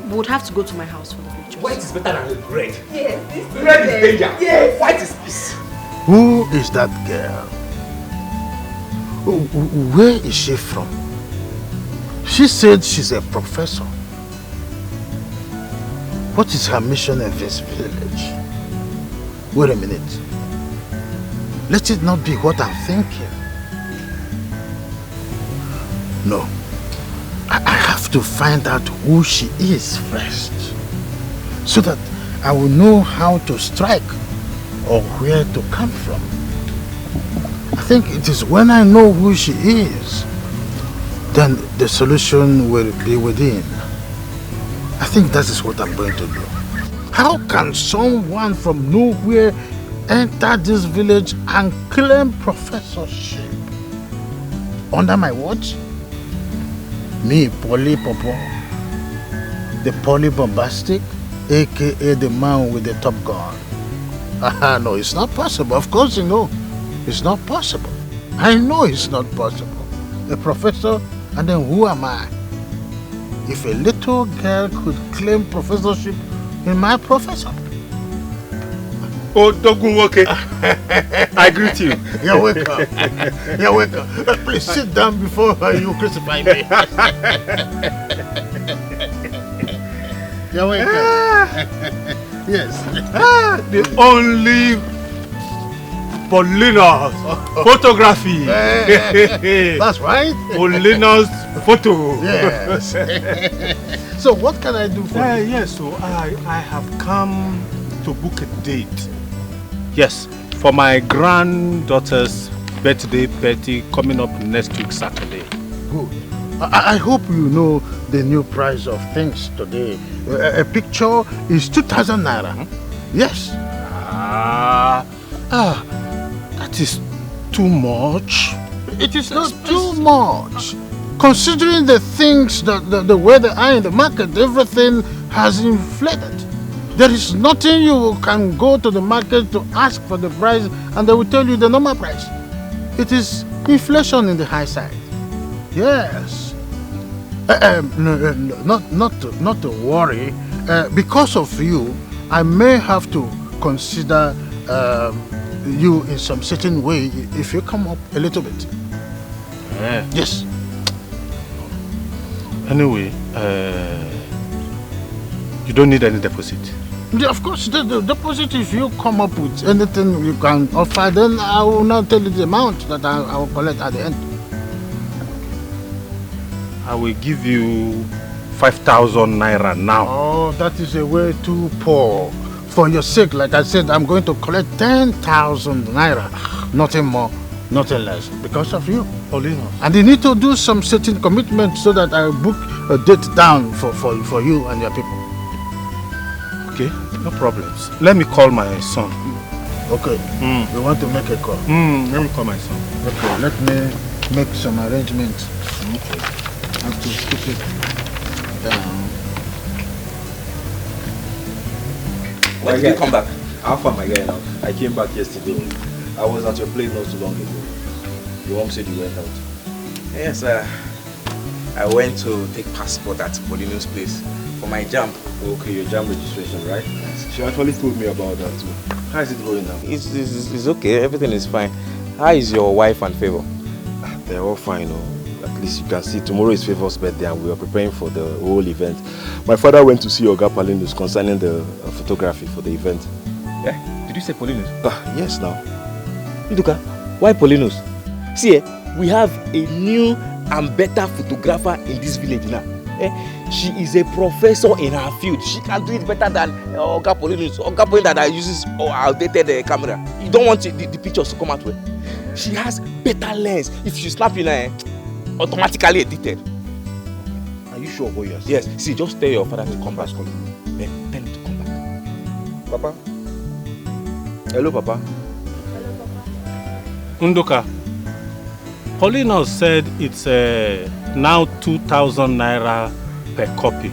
we would have to go to my house for the pictures. White is better than red. Yes. Red is danger. Yes. White is peace. Who is that girl? Where is she from? She said she's a professor. What is her mission in this village? Wait a minute. Let it not be what I'm thinking. No. I have to find out who she is first, so that I will know how to strike or where to come from. I think it is when I know who she is, then the solution will be within. I think that is what I'm going to do. How can someone from nowhere enter this village and claim professorship under my watch? Me, Polly Popo, the polybombastic, aka the man with the top gun. No, it's not possible. Of course you know. It's not possible. I know it's not possible. A professor, and then who am I? If a little girl could claim professorship in my profession. Oh, Dogunwoke. I greet you. You're welcome. You're welcome. Please sit down before you crucify me. You're welcome. Yes. The only Paulina's photography. That's right. Paulina's photo. Yes. So what can I do for you? Yes, so I have come to book a date. Yes, for my granddaughter's birthday party coming up next week Saturday. Good. I hope you know the new price of things today. A picture is 2,000 naira. Yes. That is too much. It is not too much. Considering the things, the way they are in the market, everything has inflated. There is nothing you can go to the market to ask for the price and they will tell you the normal price. It is inflation in the high side. Yes. Not to worry. Because of you, I may have to consider you in some certain way if you come up a little bit. Yes. Anyway, you don't need any deposit. Of course, the deposit, if you come up with anything you can offer, then I will now tell you the amount that I will collect at the end. I will give you 5,000 naira now. Oh, that is a way too poor. For your sake, like I said, I'm going to collect 10,000 naira. Nothing more, nothing less. Because of you. Paulina. And you need to do some certain commitment so that I book a date down for you and your people. Okay, no problems. Let me call my son. Okay. You want to make a call? Let me call my son. Okay, let me make some arrangements. Okay. I have to keep it down. When did you come back? How far my guy now? I came back yesterday. I was at your place not too long ago. Your mom said you went out. Yes, I went to take passport at Paulina's place for my jam. Okay, your jam registration, right? Yes. She actually told me about that too. How is it going now? It's okay, everything is fine. How is your wife and Favor? They're all fine. At least you can see tomorrow is Favor's birthday and we are preparing for the whole event. My father went to see Oga Paulinus concerning the photography for the event. Yeah? Did you say Paulinus? Yes, now. Nduka, why Paulinus? See, we have a new and better photographer in this village now. She is a professor in her field. She can do it better than Oga Paulinus. Oga Paulinus that uses outdated camera. You don't want the pictures to come out well. She has better lens. If you snap in her, automatically edited. Are you sure about yours? Yes. See, just tell your father to come back. Tell him to come back. Papa? Hello, Papa. Undoka, Paulina said it's now 2,000 naira per copy.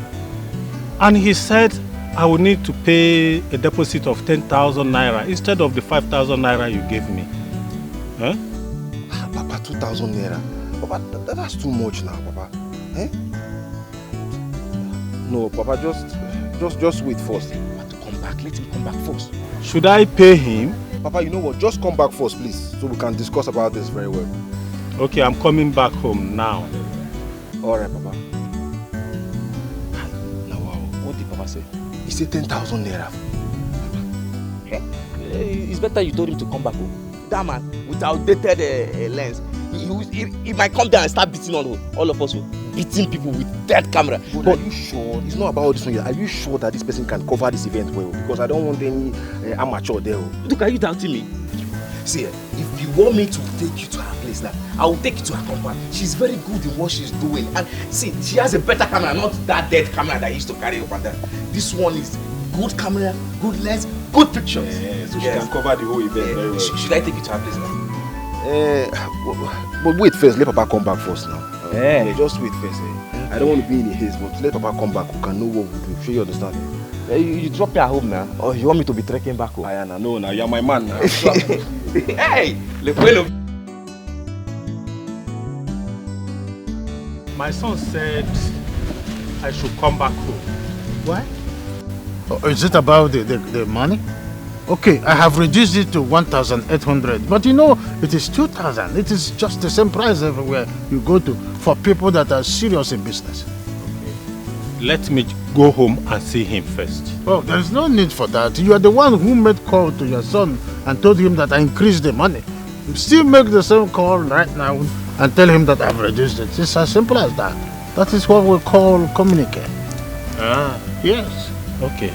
And he said I will need to pay a deposit of 10,000 naira instead of the 5,000 naira you gave me. Huh? Papa, 2,000 naira. Papa, that's too much now, Papa. Eh? No, Papa, just wait first. But to come back, let him come back first. Should I pay him? Papa, you know what? Just come back first, please, so we can discuss about this very well. Okay, I'm coming back home now. Alright, Papa. Now, wow, what did Papa say? He said 10,000 naira. It's better you told him to come back home. That man, with outdated lens, he might come down and start beating all of us, beating people with dead camera. But are you sure? It's not about this one. Are you sure that this person can cover this event well? Because I don't want any amateur there. Look, are you doubting me? See, if you want me to take you to her place now, I will take you to her compound. She's very good in what she's doing. And see, she has a better camera, not that dead camera that I used to carry up and down. This one is good camera, good lens, good pictures. Yeah, so she can cover the whole event very well. Should I take you to her place now? But wait first, let Papa come back first now. Yeah. Just wait first. I don't want to be in a haste, but let Papa come back. We can know what we do. Sure you understand? You drop me at home now, or you want me to be trekking back home? Ayana, no, now you're my man now. Hey, le bueno. My son said I should come back home. Why? Oh, is it about the money? Okay, I have reduced it to 1,800, but you know, it is 2,000. It is just the same price everywhere you go to for people that are serious in business. Let me go home and see him first. Oh, there is no need for that. You are the one who made call to your son and told him that I increased the money. You still make the same call right now and tell him that I've reduced it. It's as simple as that. That is what we call communicate. Ah. Yes. Okay.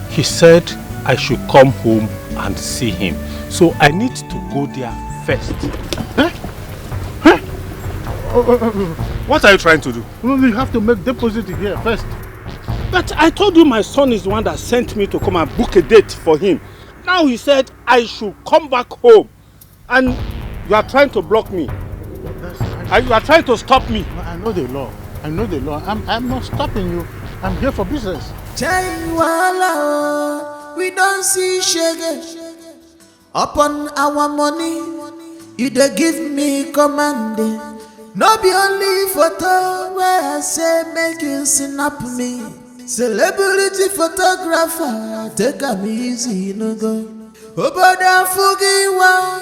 He said I should come home and see him. So I need to go there first. What are you trying to do? Well, you have to make deposit here first. But I told you my son is the one that sent me to come and book a date for him. Now he said I should come back home. And you are trying to block me. You are trying to stop me. I know the law. I know the law. I'm not stopping you. I'm here for business. We don't see shege upon our money. You dey give me command. No be only photo where I say make you snap me. Celebrity photographer, take am easy, no go. Obodo fugiwa,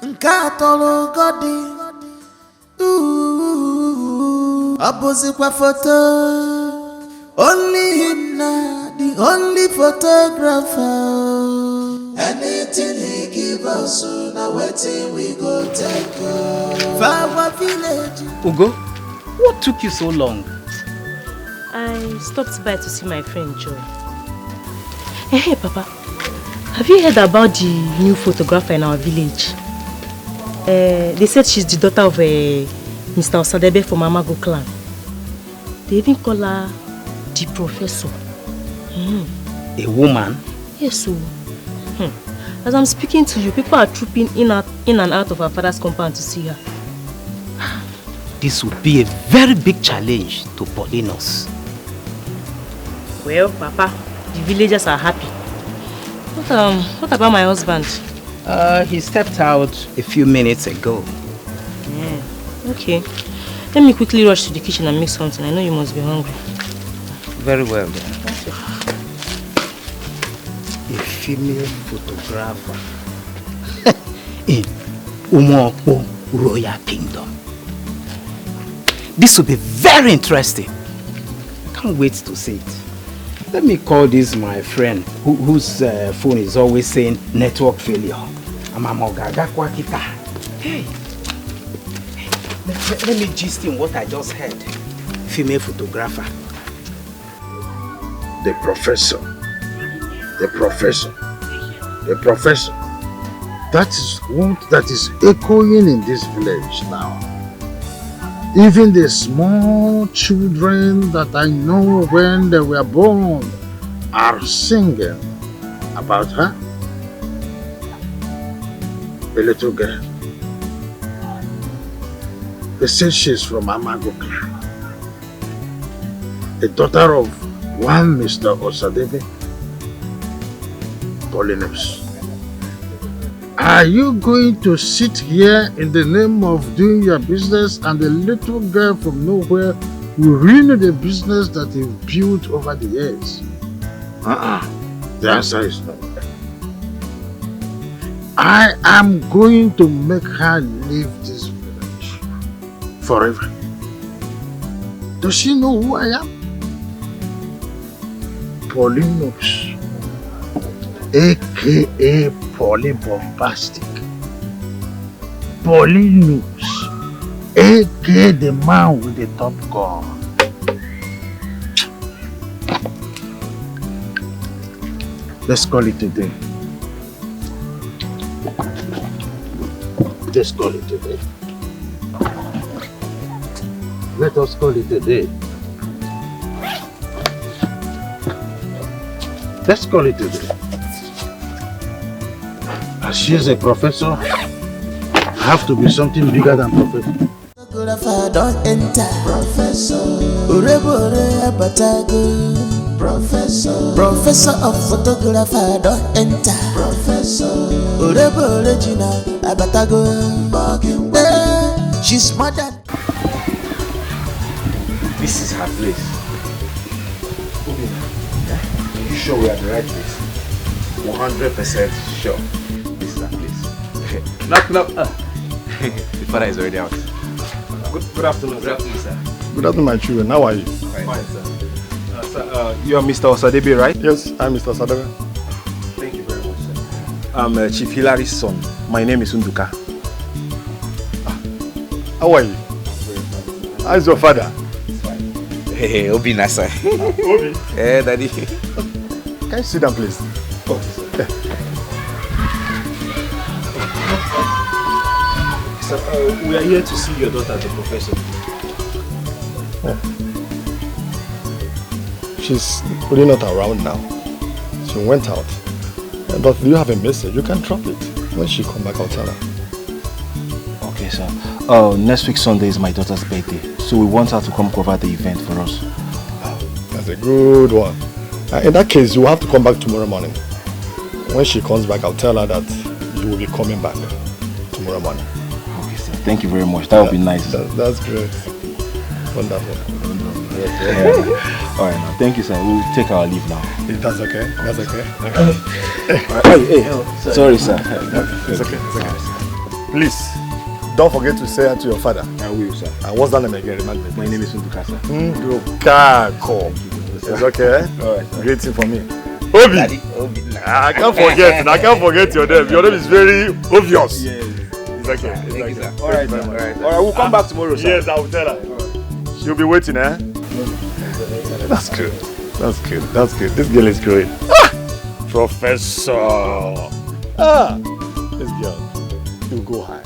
nkatolo godi. Abozikwa photo. Only him na the only photographer. Anything he give us, now waiting we go take for our village. Ugo, what took you so long? I stopped by to see my friend Joy. Hey, Papa, have you heard about the new photographer in our village? They said she's the daughter of Mr. Osadebe from Amago clan. They even call her the professor. A woman? Yes, so. As I'm speaking to you, people are trooping in and out of our father's compound to see her. This would be a very big challenge to Paulinus. Well, Papa, the villagers are happy. What about my husband? He stepped out a few minutes ago. Yeah, okay. Let me quickly rush to the kitchen and make something. I know you must be hungry. Very well then. A female photographer in Okonkwo Royal Kingdom. This will be very interesting. I can't wait to see it. Let me call this my friend whose phone is always saying network failure. Hey. Let me gist him what I just heard. Female photographer. The professor. The professor. The professor. That is what that is echoing in this village now. Even the small children that I know when they were born are singing about her. The little girl. They say she's from Amago clan. The daughter of one Mr. Osadebe. Paulinus. Are you going to sit here in the name of doing your business and the little girl from nowhere will ruin the business that you've built over the years? The answer is no. I am going to make her leave this village forever. Does she know who I am? Paulinus, aka Polybombastic. Paulinus, aka the man with the top gun. Let's call it a day. Let's call it a day. Let us call it a day. Let's call it a day. As she is a professor, I have to be something bigger than professor. Photographer don't enter. Professor. Professor. Professor of photographer don't enter. Professor. Original Abatago. She's mother. This is her place. Are you sure we are at the right place? 100% sure. This is her place. Knock. The father is already out. Good afternoon. Good afternoon, sir. Good afternoon, my children. How are you? Fine, sir. Sir, you are Mr. Osadebe, right? Yes, I'm Mr. Osadebe. Thank you very much, sir. I'm Chief Hilary's son. My name is Unduka. How are you? How's your father? Hey, Obi Nasa. Obi? Hey, Daddy. Can you sit down, please? Oh, sir. We are here to see your daughter, the professor. Oh. She's really not around now. She went out. But do you have a message? You can drop it. When she come back, I'll tell her. Okay, sir. Next week Sunday is my daughter's birthday, so we want her to come cover the event for us. That's a good one. In that case, you have to come back tomorrow morning. When she comes back, I'll tell her that you will be coming back tomorrow morning. Okay, sir. Thank you very much. That would be nice. That's great. Wonderful. All right, now. Thank you, sir. We'll take our leave now. That's okay. That's okay. Hey, sorry, sir. It's okay. Please, don't forget to say that to your father. I will, sir. And what's that name again? Remind me. My name is Unduka, sir. Ndukako. It's okay. All right, sir. Great thing for me. Obi. I can't forget. I can't forget your name. Your name is very obvious. Yes. It's okay. It's okay. Sir. All right, sir. All right, we'll come back tomorrow, sir. Yes, I will tell her. She'll be waiting, eh? That's good. That's good. That's good. This girl is great. Professor. This girl. She'll go high.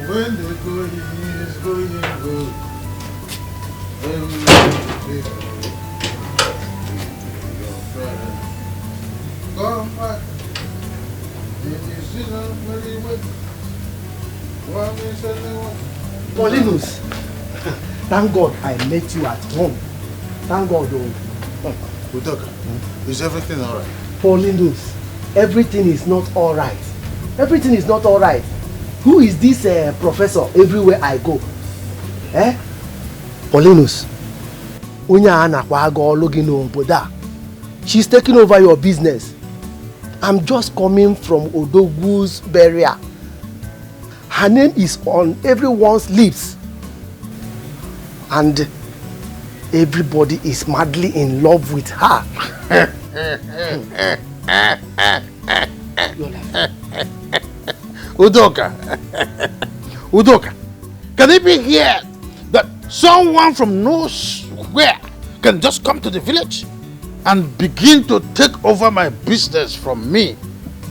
When the going is going good. Come back. If you see somebody with Paulinus, thank God I met you at home. Thank God. Udoka, is everything alright? Paulinus, everything is not alright. Everything is not alright. Who is this professor everywhere I go? Eh? Paulinus, she's taking over your business. I'm just coming from Odogwu's burial. Her name is on everyone's lips. And everybody is madly in love with her. Udoka, Udoka, can it be here that someone from nowhere can just come to the village and begin to take over my business from me?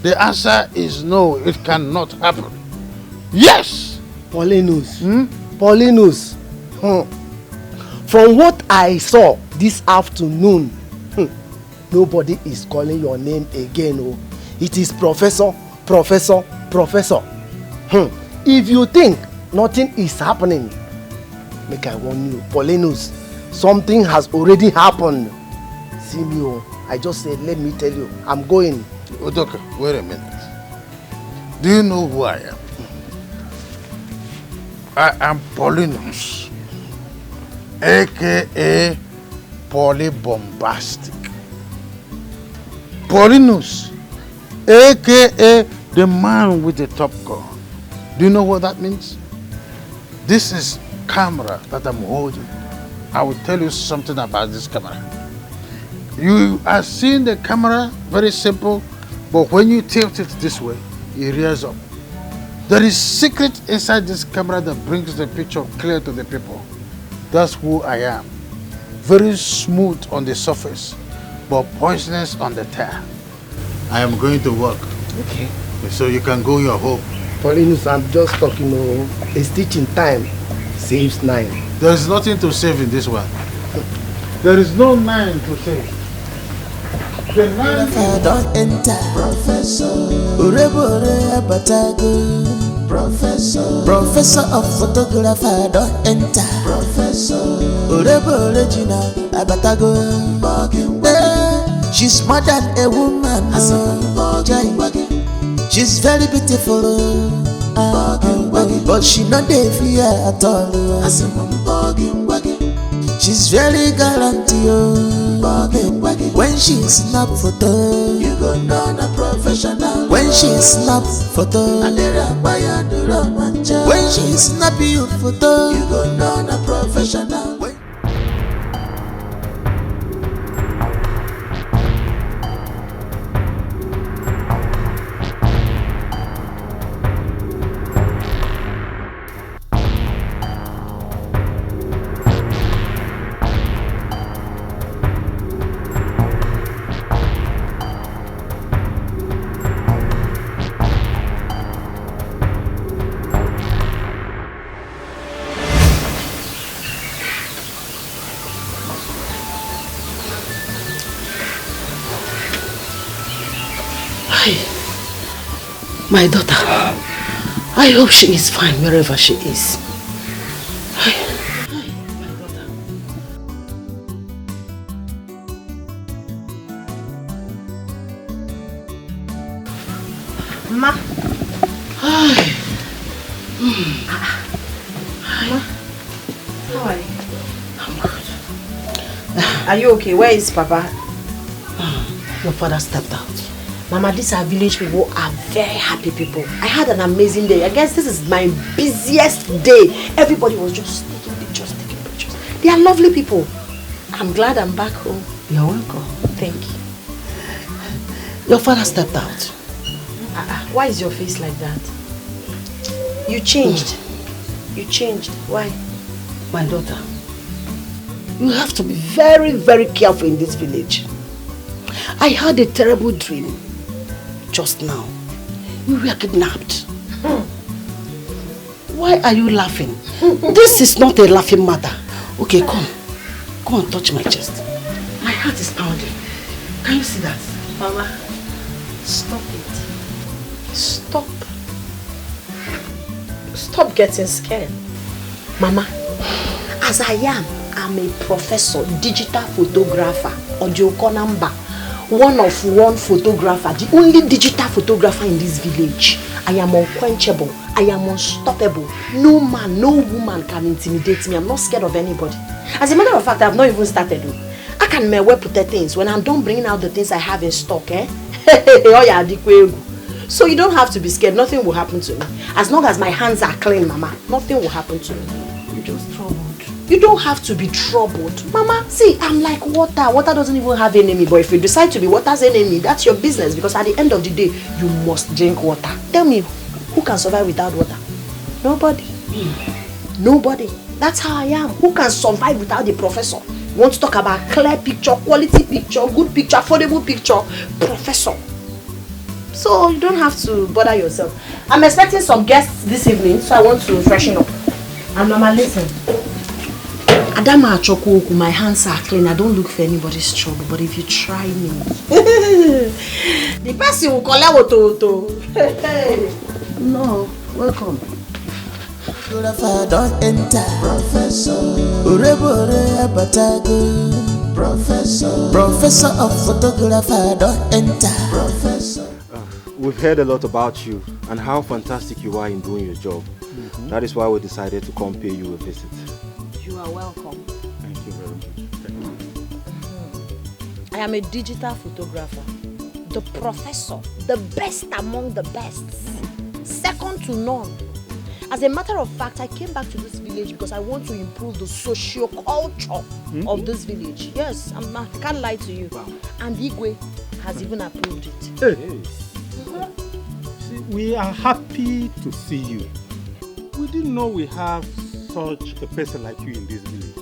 The answer is no, it cannot happen. Yes! Paulinus, Paulinus, from what I saw this afternoon, nobody is calling your name again. Oh. It is Professor, Professor, Professor. If you think nothing is happening, make I warn you, Paulinus, something has already happened. See me, oh. I just said, let me tell you, I'm going. Udoka, wait a minute. Do you know who I am? I am Paulinus, aka Polybombastic. Paulinus, aka the man with the top gun. Do you know what that means? This is camera that I'm holding. I will tell you something about this camera. You are seeing the camera, very simple, but when you tilt it this way, it rears up. There is secret inside this camera that brings the picture clear to the people. That's who I am. Very smooth on the surface, but poisonous on the tail. I am going to work. Okay. So you can go your home. Paulinus, I'm just talking, a stitch in time saves 9. There is nothing to save in this one. There is no 9 to save. The 9 don't enter. Professor Urebore Abatago. Professor of photographer don't enter. Professor Urebore Gina Abatago. She's more than a woman. She's very beautiful. But she not dey fear at all. She's very gallant, when she snap photo, you go know a professional. When she snap photo, when she snap you photo, you go know a professional. My daughter, I hope she is fine wherever she is. Ma. Hi. Ma. How are you? I'm good. Are you okay? Where is Papa? Your father stepped out. Mama, these are village people are very happy people. I had an amazing day. I guess this is my busiest day. Everybody was just taking pictures, They are lovely people. I'm glad I'm back home. You're welcome. Thank you. Your father stepped out. Why is your face like that? You changed. You changed. Why? My daughter, you have to be very, very careful in this village. I had a terrible dream just now. We were kidnapped. Why are you laughing? This is not a laughing matter. Okay, come. Come and touch my chest. My heart is pounding. Can you see that? Mama, stop it. Stop. Stop getting scared. Mama, as I am, I'm a professor, digital photographer, audio number, one of one photographer, the only digital photographer in this village. I am unquenchable. I am unstoppable. No man, no woman can intimidate me. I'm not scared of anybody. As a matter of fact, I've not even started. I can well put the things. When I'm done bringing out the things I have in stock, So you don't have to be scared. Nothing will happen to me. As long as my hands are clean, Mama, nothing will happen to me. You're just troubled. You don't have to be troubled. Mama, see, I'm like water. Water doesn't even have enemy. But if you decide to be water's enemy, that's your business. Because at the end of the day, you must drink water. Tell me, who can survive without water? Nobody. Nobody. That's how I am. Who can survive without the professor? You want to talk about clear picture, quality picture, good picture, affordable picture? Professor. So you don't have to bother yourself. I'm expecting some guests this evening, so I want to freshen up. And Mama, listen. Adama Achoku, my hands are clean. I don't look for anybody's trouble, but if you try me, the person will call out to. No, welcome. Photographer don't enter. Professor. Professor of photographer don't enter. Professor. We've heard a lot about you and how fantastic you are in doing your job. That is why we decided to come pay you a visit. You are welcome. Thank you very much. I am a digital photographer, the professor, the best among the best, second to none. As a matter of fact, I came back to this village because I want to improve the socio-culture of this village. Yes, I can't lie to you. Wow. And Igwe has even approved it. Hey. See, we are happy to see you. We didn't know we have such a person like you in this village.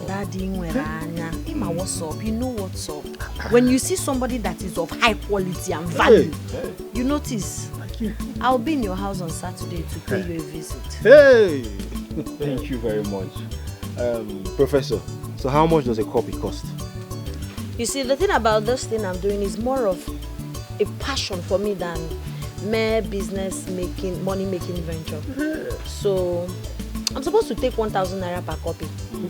Daddy, what's up? You know what's up. When you see somebody that is of high quality and value, you notice. I'll be in your house on Saturday to pay you a visit. Hey! Thank you very much. Professor, so how much does a copy cost? You see, the thing about this thing I'm doing is more of a passion for me than mere business making, money making venture. So I'm supposed to take 1,000 naira per copy,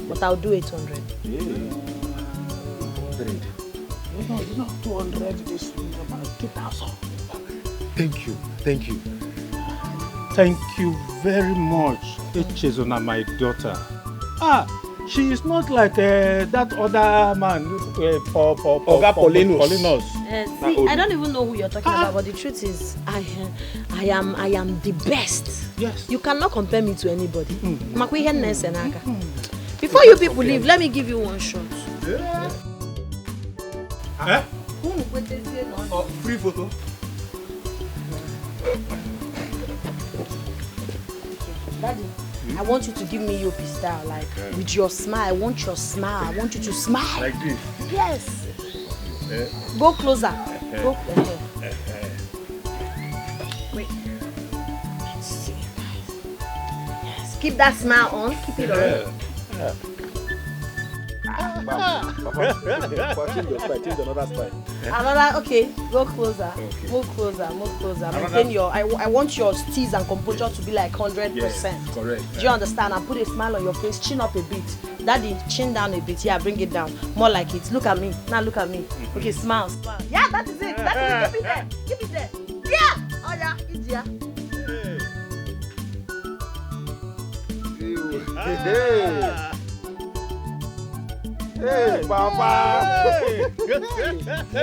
but I'll do 800. 100. No, not 200. This is about 2,000. Thank you. Thank you. Thank you very much, Echezona, my daughter. She is not like that other man, Polinos. See, I don't even know who you're talking about, but the truth is, I am the best. Yes. You cannot compare me to anybody. Before you people leave, let me give you one shot. Free photo. Daddy, I want you to give me your style, like with your smile. I want your smile. I want you to smile. Like this? Yes. Go closer. Go closer. Wait. Let's see. Yes. Keep that smile on. Keep it on. Another, okay, go closer. Okay. Move closer. Maintain your, I want your steeze and composure to be like 100%. Yes, correct. Do you understand? And put a smile on your face, chin up a bit. Daddy, chin down a bit. Yeah, bring it down. More like it. Look at me. Now look at me. Okay, smile. Yeah, that is it. Keep it there. Keep it there. Yeah. Oh yeah, it's yeah. Hey, Papa! You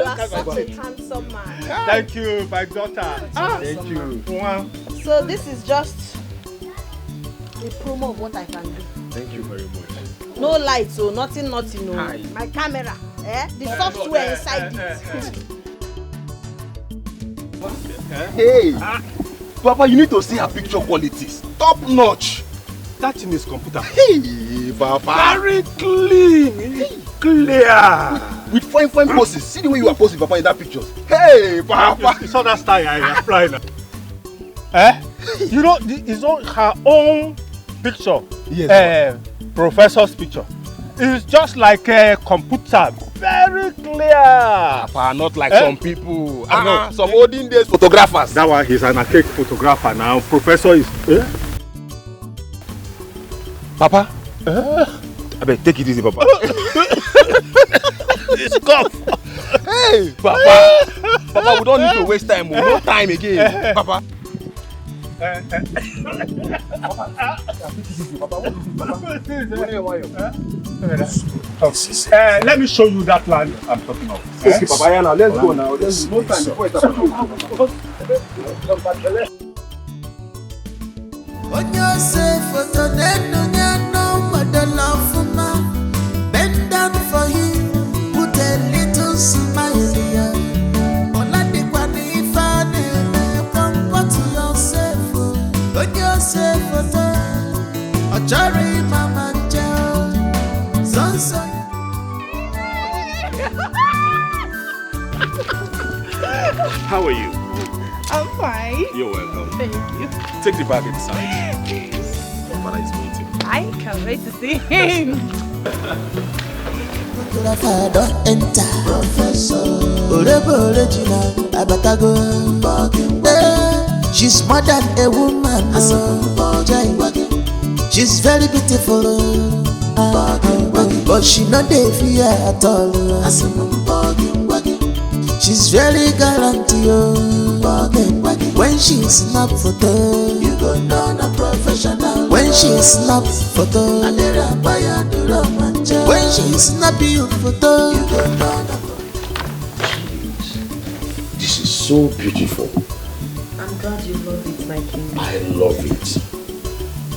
are such a handsome man. Thank you, my daughter. Thank you. So this is just a promo of what I can do. Thank you very much. No lights, so nothing. No. My camera, the software inside it. Hey, Papa, you need to see her picture quality. Top notch. That in his computer. Hey, Papa. Very clean. Clear. With fine poses. See the way you are posing, Papa, in that picture. Hey, Papa. You saw that style I applied. You know, it's on her own picture. Yes. Professor's picture. It's just like a computer. Very clear. Papa, not like some people. Some olden days photographers. That one, he's an archaic photographer now. Professor is... Papa? I beg, take it easy, Papa. It's cough. Hey, Papa. Papa, we don't need to waste time. No time again. Papa. Let me show you that land I'm talking about. Okay, Papa, now let's go now. Let's no time before it happens. Bend down for him, put a little smile here. How are you? I'm fine. You're welcome. Thank you. Take the bag inside. Your father is waiting. I can't wait to see him. She's more than a woman. She's very beautiful, but she not dey fear at all. She's very gallant, when she snap photo, you go know a professional. When she snap photo, when she snap you photo, you go know. This is so beautiful. I'm glad you love it, my king. I love it.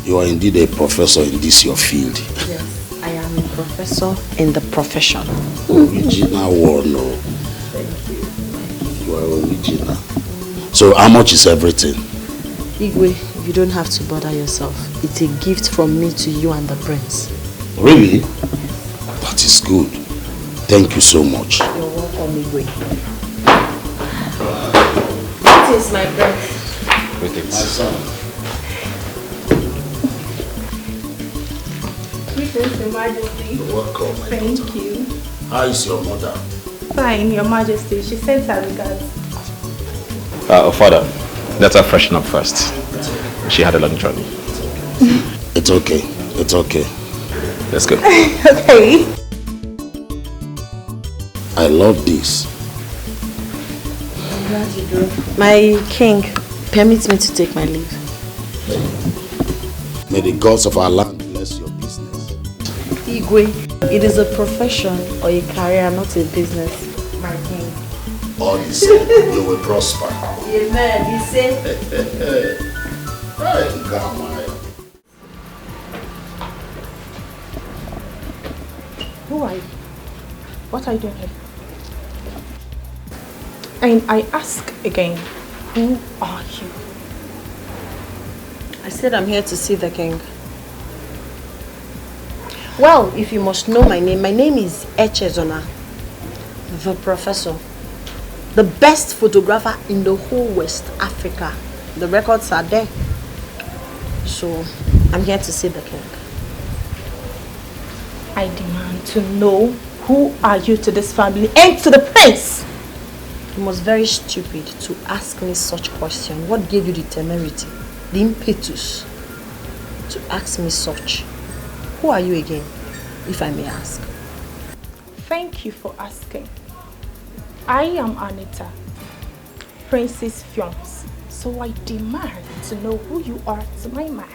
You are indeed a professor in this your field. Yes, I am a professor in the profession. Original one, no. Thank you. You are original. So how much is everything? Igwe, you don't have to bother yourself. It's a gift from me to you and the prince. Really? That is good. Thank you so much. You're welcome, Igwe. That is my breath. My son. Greetings, Your Majesty. You're welcome. Thank you. How is your mother? Fine, Your Majesty. She sends her regards. Father, let her freshen up first. She had a long journey. It's okay. It's okay. Let's go. Okay. I love this. I'm glad you do. My king, permit me to take my leave. May the gods of our land bless your business. Igwe, it is a profession or a career, not a business, my king. All the same, you will prosper. Amen. He said. Who are you? What are you doing here? And I ask again, who are you? I said I'm here to see the king. Well, if you must know my name is Echezona, the professor. The best photographer in the whole West Africa. The records are there. So, I'm here to see the king. I demand to know who are you to this family and to the prince. You must very stupid to ask me such question. What gave you the temerity, the impetus to ask me such? Who are you again, if I may ask? Thank you for asking. I am Anita, Princess Fiance. So I demand to know who you are to my man.